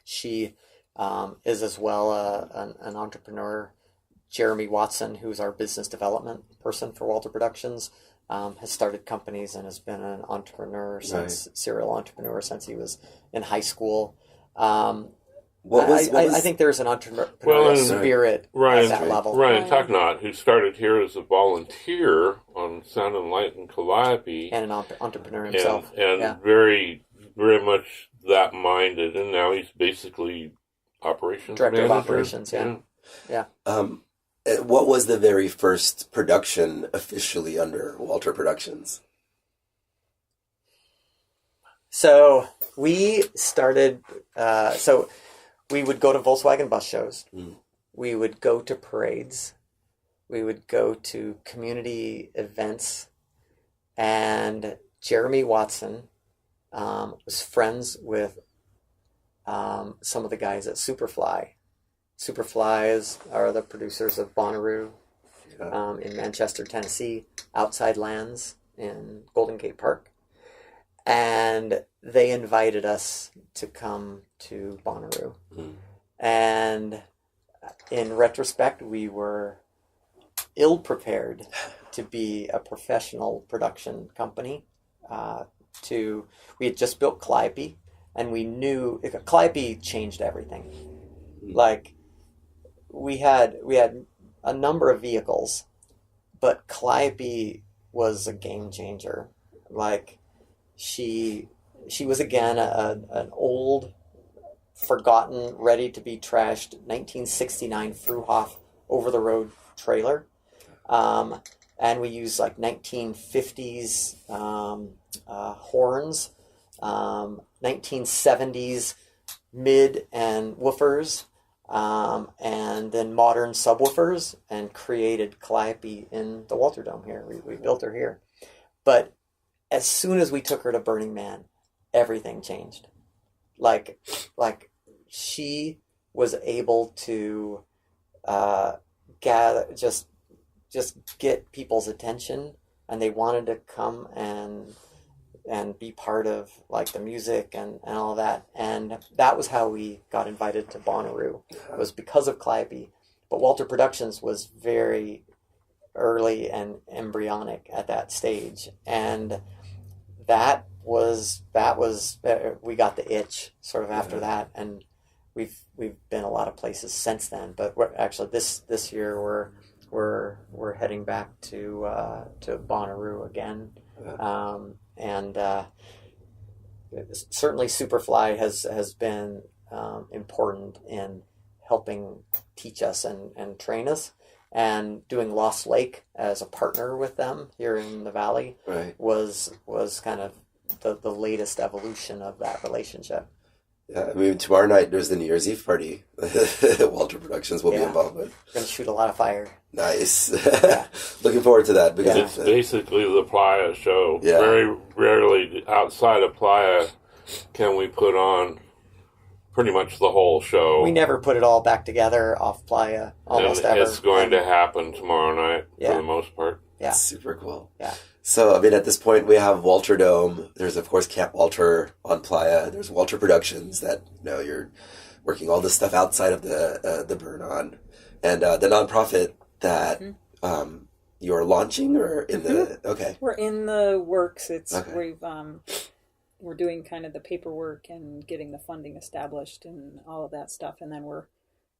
She is as well an entrepreneur. Jeremy Watson, who's our business development person for Walter Productions, has started companies and has been an entrepreneur serial entrepreneur since he was in high school. I think there's an entrepreneurial spirit at that level. Ryan Tucknott, who started here as a volunteer on Sound and Light in Calliope. And an entrepreneur himself. And very, very much that minded. And now he's basically operations director manager. of operations, yeah. What was the very first production officially under Walter Productions? So we started, we would go to Volkswagen bus shows. Mm. We would go to parades. We would go to community events. And Jeremy Watson was friends with some of the guys at Superfly. Superflies are the producers of Bonnaroo in Manchester, Tennessee, Outside Lands in Golden Gate Park. And they invited us to come to Bonnaroo. Mm. And in retrospect, we were ill-prepared to be a professional production company. We had just built Calliope, and we knew Calliope changed everything. Mm. Like, we had a number of vehicles, but Calliope was a game changer. Like, she was again an old, forgotten, ready to be trashed 1969 Fruhoff over-the-road trailer, and we used like 1950s horns, 1970s mid and woofers. And then modern subwoofers, and created Calliope in the Walter Dome here. We built her here. But as soon as we took her to Burning Man, everything changed. Like she was able to gather, just get people's attention, and they wanted to come and be part of like the music and all that. And that was how we got invited to Bonnaroo. It was because of Calliope. But Walter Productions was very early and embryonic at that stage. And that was we got the itch sort of after that. And we've been a lot of places since then. But we're actually this year we're heading back to Bonnaroo again. And certainly Superfly has been important in helping teach us and train us. And doing Lost Lake as a partner with them here in the Valley was kind of the latest evolution of that relationship. Yeah, I mean, tomorrow night there's the New Year's Eve party. Walter Productions will be involved with. We're going to shoot a lot of fire. Nice. Looking forward to that. Because it's basically the Playa show. Yeah. Very rarely outside of Playa can we put on pretty much the whole show. We never put it all back together off Playa, almost ever. It's going to happen tomorrow night for the most part. Yeah. That's super cool. Yeah. So, I mean, at this point, we have Walter Dome. There's, of course, Camp Walter on Playa. There's Walter Productions that, you're working all this stuff outside of the burn on. And the nonprofit that you're launching or in the... Okay. We're in the works. We're doing kind of the paperwork and getting the funding established and all of that stuff. And then we're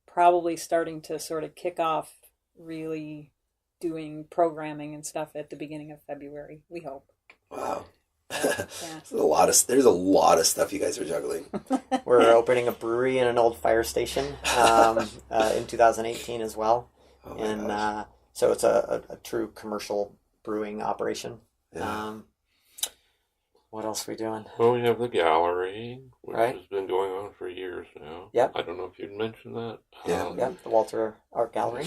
probably starting to sort of kick off really doing programming and stuff at the beginning of February, we hope. Wow. Yeah. There's a lot of stuff you guys are juggling. We're opening a brewery in an old fire station in 2018 as well. Oh And so it's a true commercial brewing operation. Yeah. What else are we doing? Well, we have the gallery, which Right. has been going on for years now. Yep. I don't know if you'd mentioned that. Yeah. Yep, the Walter Art Gallery.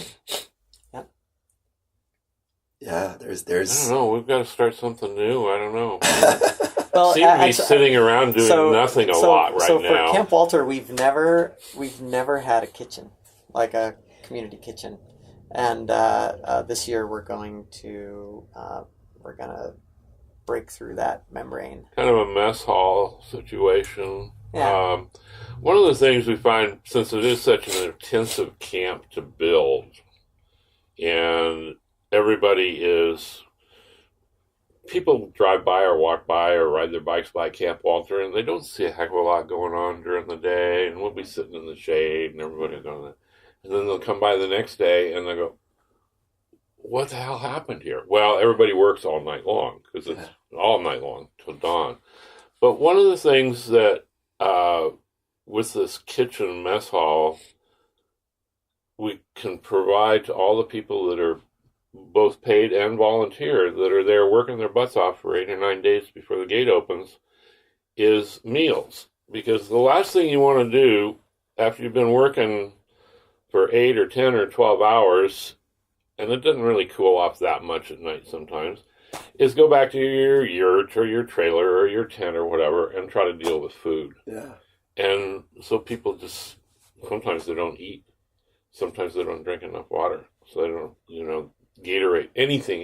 Yeah, I there's don't know. We've got to start something new. I don't know. Well, Seem to be sitting around doing nothing a lot right so now. for Camp Walter, we've never had a kitchen, like a community kitchen, and this year we're gonna break through that membrane. Kind of a mess hall situation. Yeah. One of the things we find, since it is such an intensive camp to build, and people drive by or walk by or ride their bikes by Camp Walter, and they don't see a heck of a lot going on during the day, and we'll be sitting in the shade, and everybody's doing that. And then they'll come by the next day, and they'll go, what the hell happened here? Well, everybody works all night long, because it's all night long till dawn. But one of the things that, with this kitchen mess hall, we can provide to all the people that are both paid and volunteer that are there working their butts off for 8 or 9 days before the gate opens is meals. Because the last thing you want to do after you've been working for 8 or 10 or 12 hours, and it doesn't really cool off that much at night sometimes, is go back to your yurt or your trailer or your tent or whatever and try to deal with food. Yeah. And so people just, sometimes they don't eat. Sometimes they don't drink enough water. So they don't, Gatorade, anything.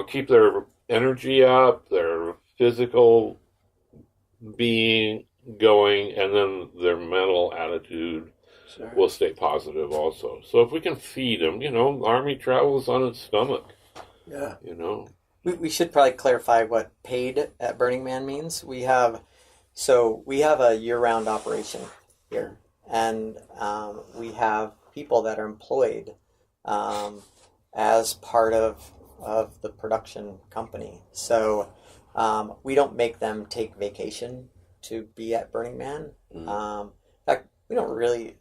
Keep their energy up, their physical being going, and then their mental attitude will stay positive also. So if we can feed them, Army travels on its stomach. Yeah. We should probably clarify what paid at Burning Man means. We have a year-round operation here, and we have people that are employed as part of the production company. So we don't make them take vacation to be at Burning Man. In fact, we don't really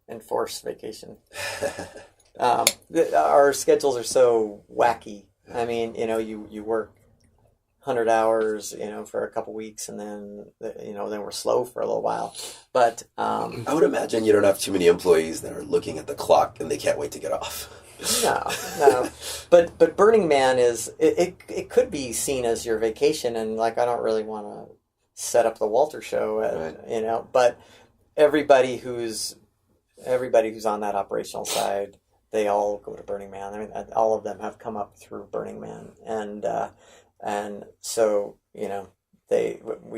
enforce vacation. Our schedules are so wacky. I mean, you work 100 hours, for a couple weeks, and then we're slow for a little while. But I would imagine you don't have too many employees that are looking at the clock and they can't wait to get off. No. But Burning Man it could be seen as your vacation, and I don't really want to set up the Walter show, Right. But everybody who's on that operational side, they all go to Burning Man. I mean, all of them have come up through Burning Man, and so we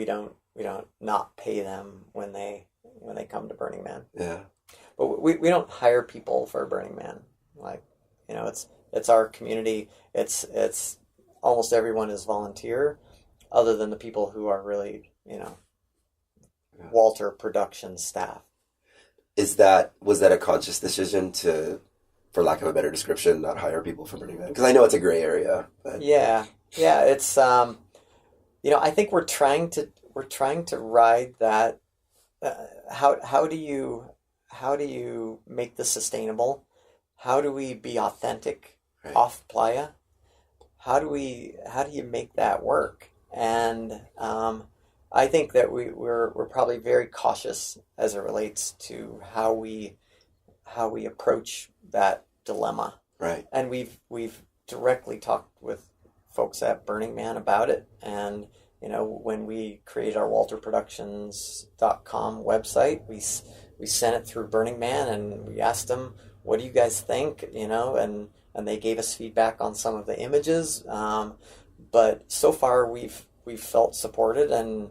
don't not pay them when they come to Burning Man. Yeah. But we don't hire people for Burning Man. It's our community. It's almost everyone is volunteer, other than the people who are really Walter production staff. Was that a conscious decision to, for lack of a better description, not hire people for Burning Man? Because I know it's a gray area. But... Yeah. It's I think we're trying to ride that. How do you make this sustainable? How do we be authentic off playa? How do you make that work? And I think that we're probably very cautious as it relates to how we approach that dilemma. Right. And we've directly talked with folks at Burning Man about it. And when we created our walterproductions.com website, we sent it through Burning Man, and we asked them, what do you guys think? And they gave us feedback on some of the images. But so far we've felt supported, and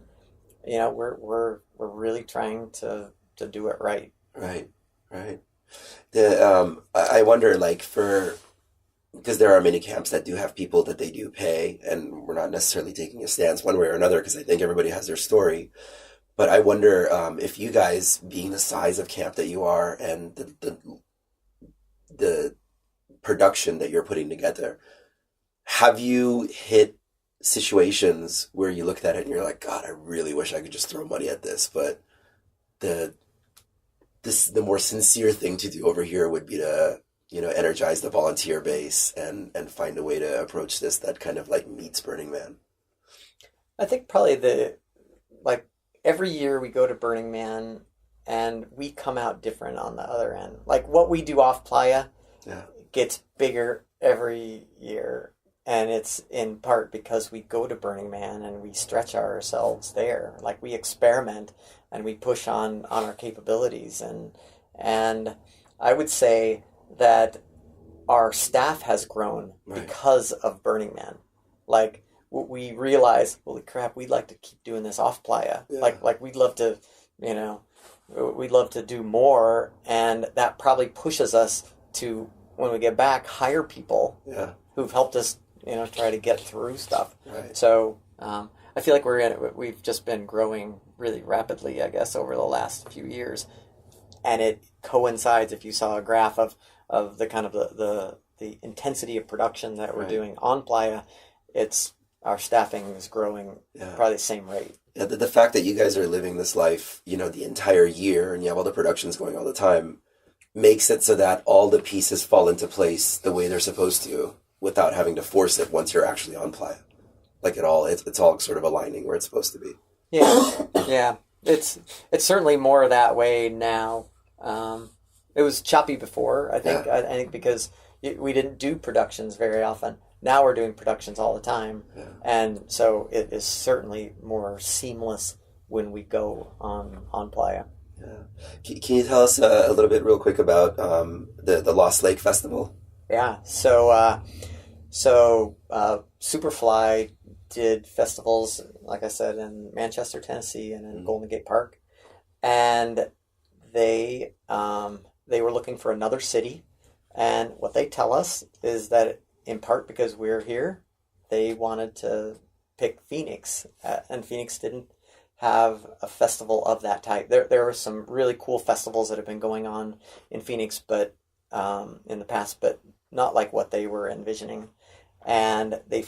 we're really trying to do it right. Right. I wonder, because there are many camps that do have people that they do pay, and we're not necessarily taking a stance one way or another, because I think everybody has their story. But I wonder if you guys, being the size of camp that you are, and the production that you're putting together, have you hit situations where you look at it and you're like, God, I really wish I could just throw money at this, but the more sincere thing to do over here would be to, energize the volunteer base and find a way to approach this that kind of like meets Burning Man. I think probably every year we go to Burning Man and we come out different on the other end. Like what we do off Playa gets bigger every year. And it's in part because we go to Burning Man and we stretch ourselves there. Like we experiment and we push on our capabilities. And I would say that our staff has grown because of Burning Man. Like we realize, holy crap, we'd like to keep doing this off Playa. Yeah. Like we'd love to, we'd love to do more. And that probably pushes us to, when we get back, hire people who've helped us, try to get through stuff. Right. So I feel like we've just been growing really rapidly, I guess, over the last few years. And it coincides, if you saw a graph of the kind of the intensity of production that we're doing on Playa, our staffing is growing probably the same rate. Yeah, the fact that you guys are living this life, the entire year, and you have all the productions going all the time, makes it so that all the pieces fall into place the way they're supposed to, without having to force it once you're actually on Playa. Like it's all sort of aligning where it's supposed to be. Yeah, yeah. It's certainly more that way now. It was choppy before, I think. I think because we didn't do productions very often. Now we're doing productions all the time, and so it is certainly more seamless when we go on Playa. Yeah. Can you tell us a little bit real quick about the Lost Lake Festival? Yeah. So Superfly did festivals, like I said, in Manchester, Tennessee, and in Golden Gate Park, and they were looking for another city, and what they tell us is that in part because we're here, they wanted to pick Phoenix, and Phoenix didn't have a festival of that type. There were some really cool festivals that have been going on in Phoenix, but in the past, but not like what they were envisioning. And they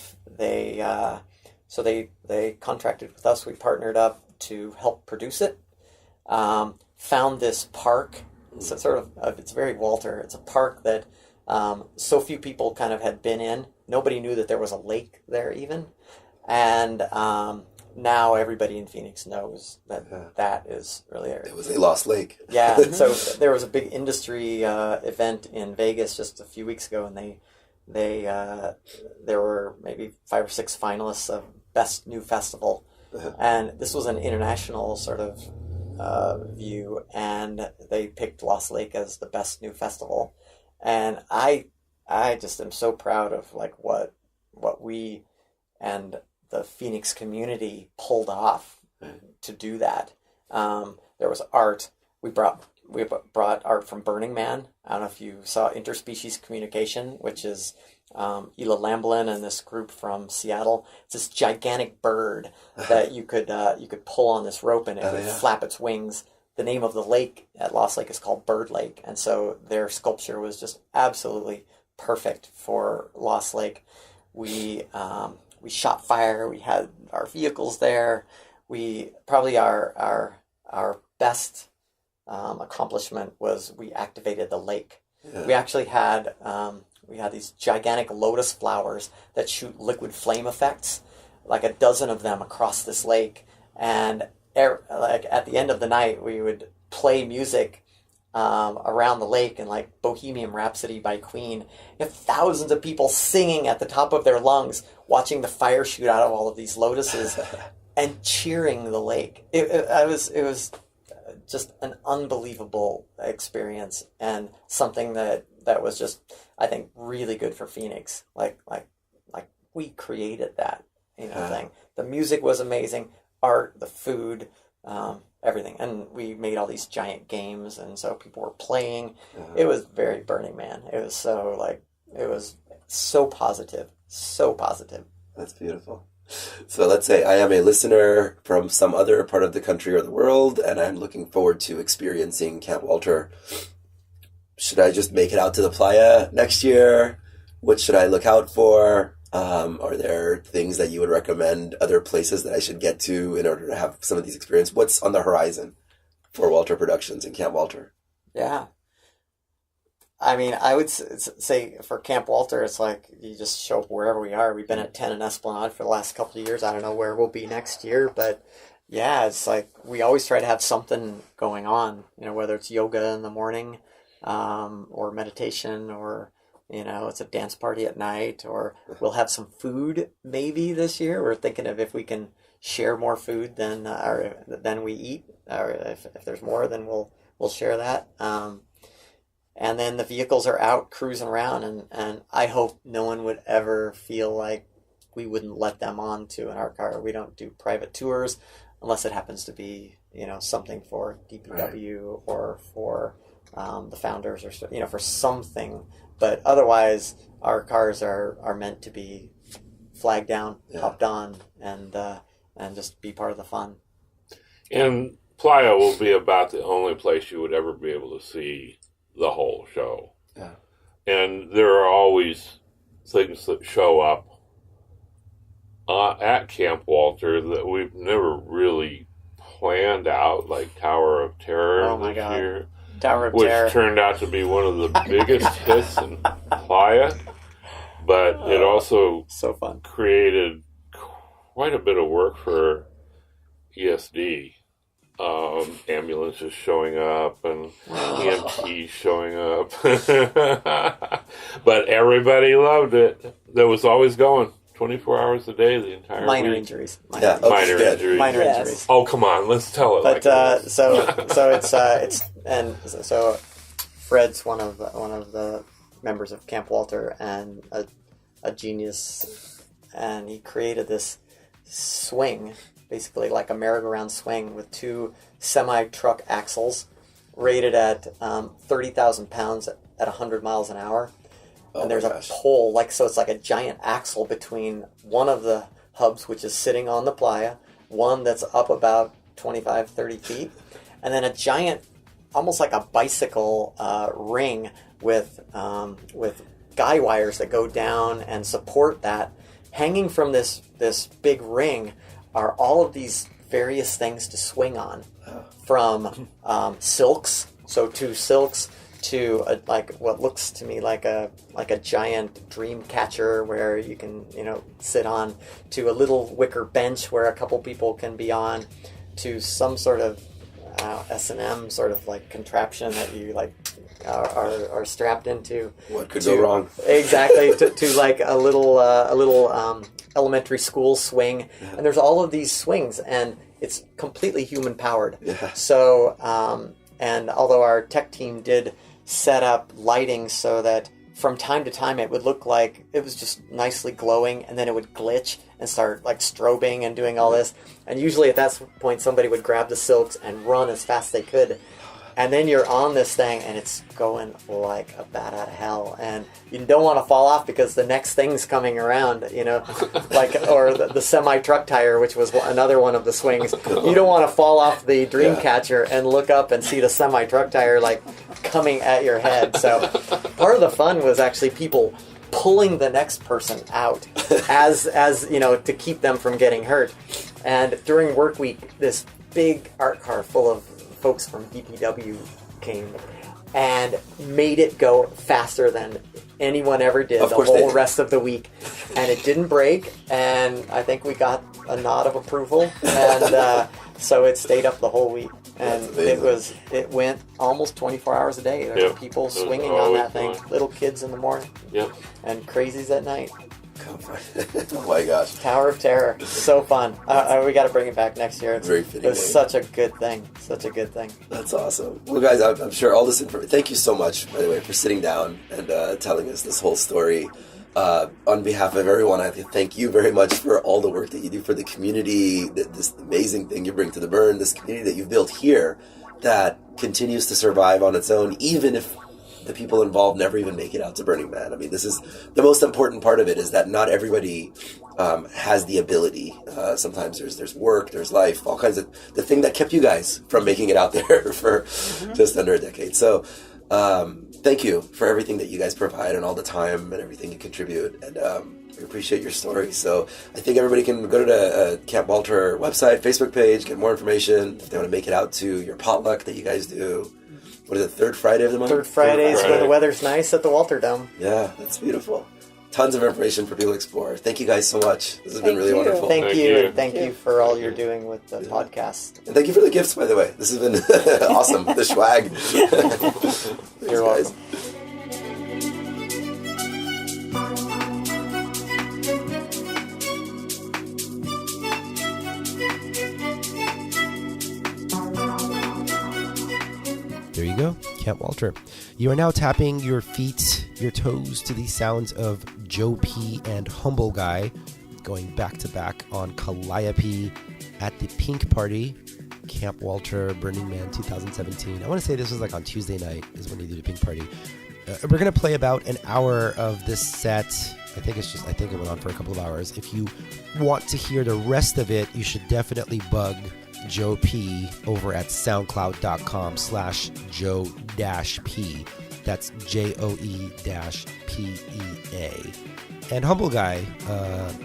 contracted with us. We partnered up to help produce it. Found this park. So it's very Walter. It's a park that so few people kind of had been in. Nobody knew that there was a lake there even. And now everybody in Phoenix knows that that is really it was a lost lake. Yeah. So there was a big industry event in Vegas just a few weeks ago, and there were maybe 5 or 6 finalists of Best New Festival, and this was an international sort of view, and they picked Lost Lake as the Best New Festival, and I just am so proud of like what we and the Phoenix community pulled off to do that. There was art. We brought art from Burning Man. I don't know if you saw Interspecies Communication, which is Ela Lamblin and this group from Seattle. It's this gigantic bird that you could pull on this rope and it would flap its wings. The name of the lake at Lost Lake is called Bird Lake, and so their sculpture was just absolutely perfect for Lost Lake. We shot fire. We had our vehicles there. We probably our best accomplishment was we activated the lake. Yeah. We actually had these gigantic lotus flowers that shoot liquid flame effects, like a dozen of them across this lake. And like at the end of the night, we would play music around the lake, and like Bohemian Rhapsody by Queen. You have thousands of people singing at the top of their lungs, watching the fire shoot out of all of these lotuses, and cheering the lake. It was just an unbelievable experience, and something that was just, I think, really good for Phoenix. Like we created that, thing. The music was amazing, art, the food, everything, and we made all these giant games, and so people were playing. It was very Burning Man. It was so positive, so positive. That's beautiful. So let's say I am a listener from some other part of the country or the world, and I'm looking forward to experiencing Camp Walter. Should I just make it out to the Playa next year? What should I look out for? Are there things that you would recommend, other places that I should get to in order to have some of these experiences? What's on the horizon for Walter Productions in Camp Walter? Yeah. I mean, I would say for Camp Walter, it's like you just show up wherever we are. We've been at 10 and Esplanade for the last couple of years. I don't know where we'll be next year, but yeah, it's like we always try to have something going on, whether it's yoga in the morning or meditation, or, it's a dance party at night, or we'll have some food maybe this year. We're thinking of if we can share more food than we eat, or if there's more, then we'll share that. And then the vehicles are out cruising around, and I hope no one would ever feel like we wouldn't let them on to in our car. We don't do private tours unless it happens to be, something for DPW or for the founders, or, for something. But otherwise, our cars are meant to be flagged down, hopped on, and just be part of the fun. And Playa will be about the only place you would ever be able to see the whole show. Yeah. And there are always things that show up at Camp Walter that we've never really planned out, like Tower of Terror this year. Tower of Terror. Which turned out to be one of the biggest hits in Playa. But it also so fun. Created quite a bit of work for ESD. Ambulances showing up and EMTs showing up. But everybody loved it. That was always going 24 hours a day the entire minor week. Injuries. Minor injuries. Oh, come on, let's tell it. But like so Fred's one of the members of Camp Walter, and a genius, and he created this swing, basically like a merry-go-round swing with two semi-truck axles rated at 30,000 pounds at 100 miles an hour. And there's a pole, so it's like a giant axle between one of the hubs, which is sitting on the playa, one that's up about 25, 30 feet, and then a giant, almost like a bicycle ring with guy wires that go down and support that. Hanging from this big ring are all of these various things to swing on, from silks, so 2 silks, to what looks to me like a giant dream catcher where you can sit on, to a little wicker bench where a couple people can be on, to some sort of S&M sort of contraption that you are strapped into. What could go wrong? Exactly, to a little elementary school swing, and there's all of these swings, and it's completely human powered. Yeah. So, and although our tech team did set up lighting so that from time to time it would look like it was just nicely glowing, and then it would glitch and start strobing and doing all this, and usually at that point somebody would grab the silks and run as fast as they could. And then you're on this thing, and it's going like a bat out of hell. And you don't want to fall off because the next thing's coming around, or the semi-truck tire, which was another one of the swings. You don't want to fall off the dream catcher and look up and see the semi-truck tire, coming at your head. So part of the fun was actually people pulling the next person out as to keep them from getting hurt. And during work week, this big art car full of folks from DPW came and made it go faster than anyone ever did the whole rest of the week, and it didn't break, and I think we got a nod of approval, and so it stayed up the whole week, and it went almost 24 hours a day. There were people swinging on that thing, little kids in the morning, and crazies at night. Oh my gosh. Tower of Terror. So fun. We got to bring it back next year. Very fitting. It was such a good thing. Such a good thing. That's awesome. Well, guys, I'm sure all this information... Thank you so much, by the way, for sitting down and telling us this whole story. On behalf of everyone, I thank you very much for all the work that you do for the community, this amazing thing you bring to the Burn, this community that you've built here that continues to survive on its own, even if the people involved never even make it out to Burning Man. I mean, this is the most important part of it, is that not everybody has the ability. Sometimes there's work, there's life, all kinds of... The thing that kept you guys from making it out there for just under a decade. So thank you for everything that you guys provide and all the time and everything you contribute. And We appreciate your story. So I think everybody can go to the Camp Walter website, Facebook page, get more information if they want to make it out to your potluck that you guys do. What is it, third Friday of the month? Third Fridays when the weather's nice at the Walter Dome. Yeah, that's beautiful. Tons of information for people to explore. Thank you guys so much. This has been really wonderful. Thank you, and thank you for all you're doing with the podcast. And thank you for the gifts, by the way. This has been awesome. The swag. You're welcome. There you go, Camp Walter. You are now tapping your feet, your toes to the sounds of Joe P. and Humble Guy going back to back on Calliope at the Pink Party, Camp Walter, Burning Man 2017. I want to say this was like on Tuesday night is when you do the Pink Party. We're going to play about an hour of this set. I think it went on for a couple of hours. If you want to hear the rest of it, you should definitely bug Joe P over at soundcloud.com/Joe-P. That's JOE-PEA. And Humble Guy,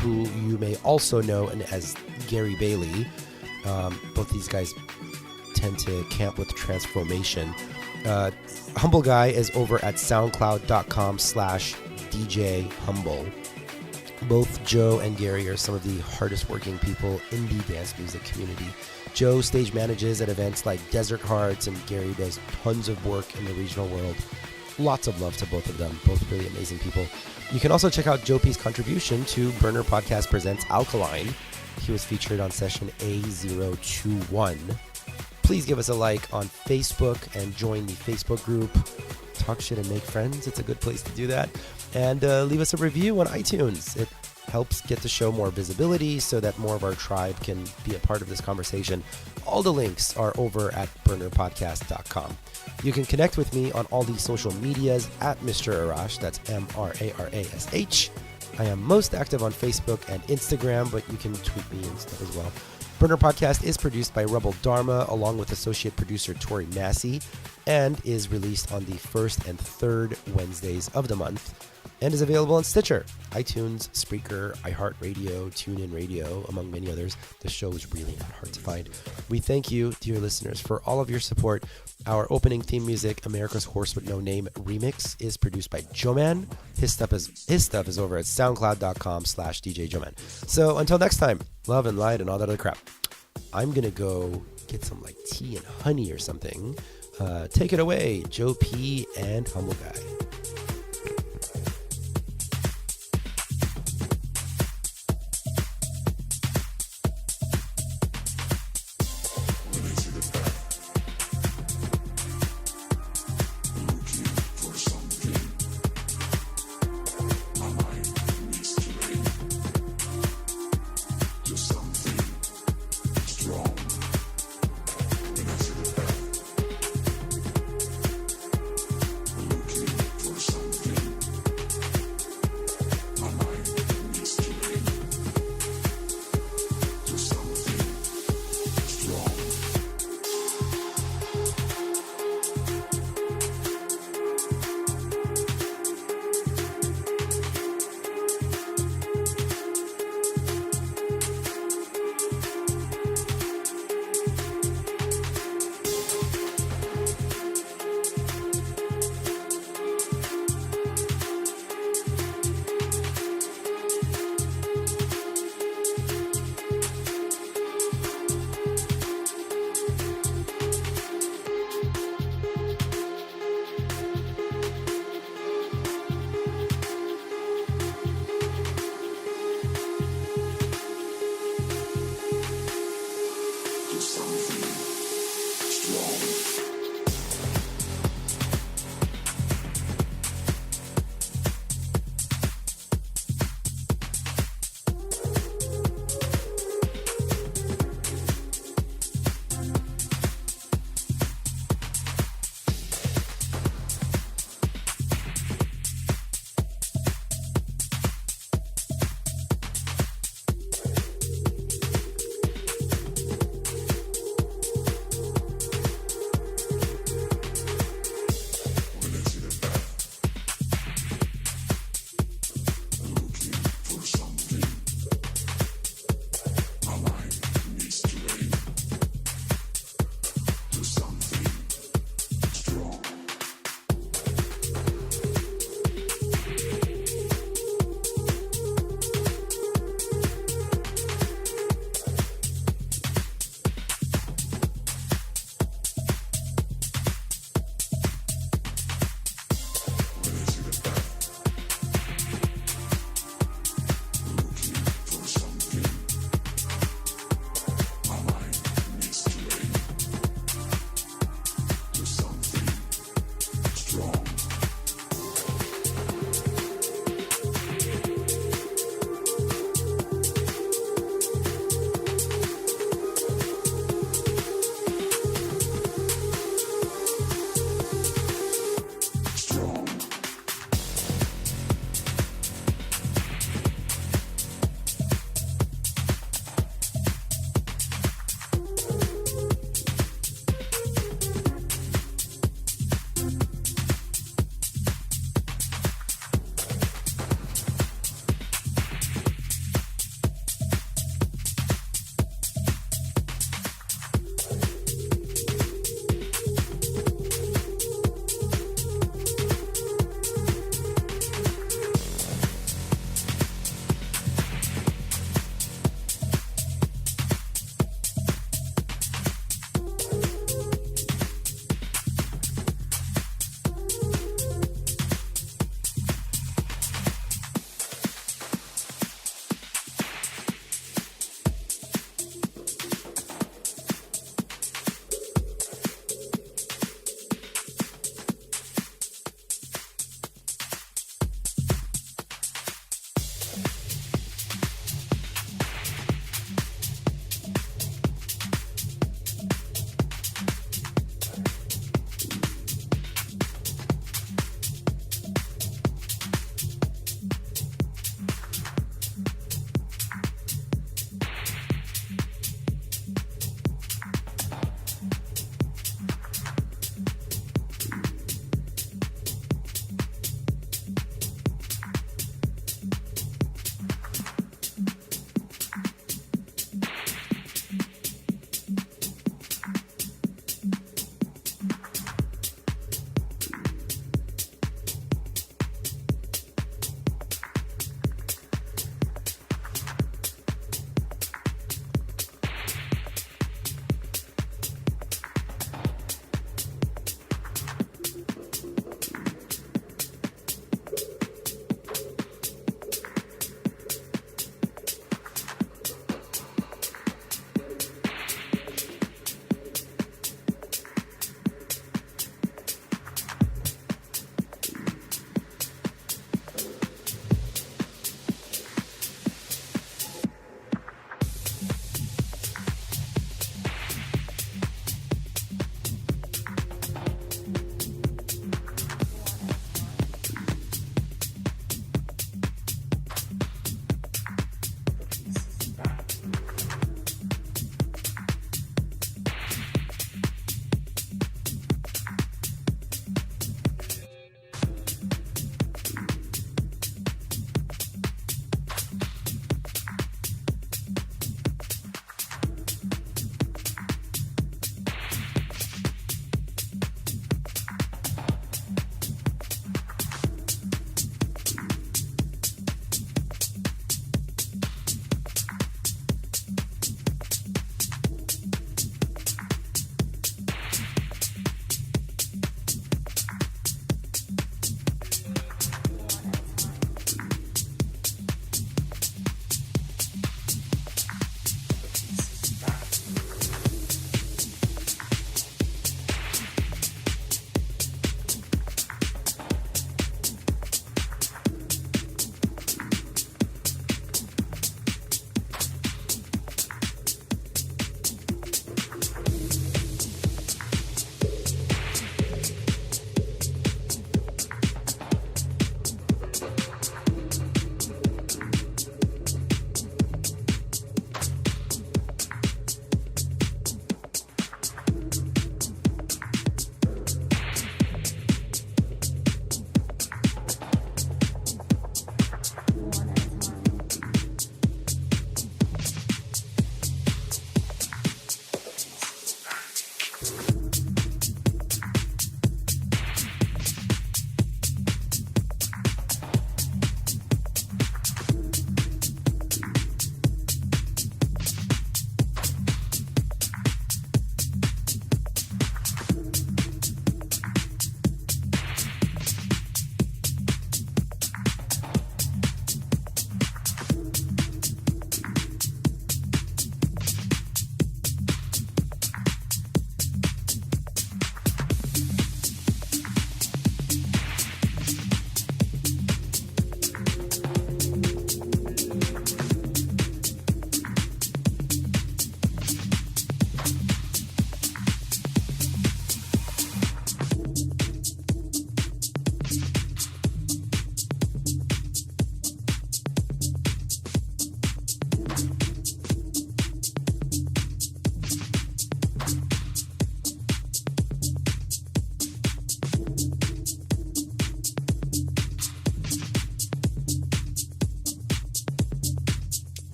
who you may also know as Gary Bailey. Both these guys tend to camp with Transformation. Humble Guy is over at soundcloud.com/DJ Humble. Both Joe and Gary are some of the hardest working people in the dance music community. Joe stage manages at events like Desert Hearts, and Gary does tons of work in the regional world. Lots of love to both of them, both really amazing people. You can also check out Joe P's contribution to Burner Podcast Presents Alkaline. He was featured on session A021. Please give us a like on Facebook and join the Facebook group. Talk shit and make friends. It's a good place to do that. And leave us a review on iTunes. It helps get the show more visibility so that more of our tribe can be a part of this conversation. All the links are over at burnerpodcast.com. You can connect with me on all the social medias at Mr. Arash. That's MRARASH. I am most active on Facebook and Instagram, but you can tweet me and stuff as well. Burner Podcast is produced by Rebel Dharma along with associate producer Tori Massey and is released on the first and third Wednesdays of the month and is available on Stitcher, iTunes, Spreaker, iHeart Radio, TuneIn Radio, among many others. The show is really not hard to find. We thank you, dear listeners, for all of your support. Our opening theme music, America's Horse with No Name Remix, is produced by Joe Man. His stuff is over at soundcloud.com/DJ Joe Man. So until next time, love and light and all that other crap. I'm going to go get some like tea and honey or something. Take it away, Joe P. and Humble Guy. For some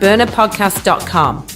burnerpodcast.com.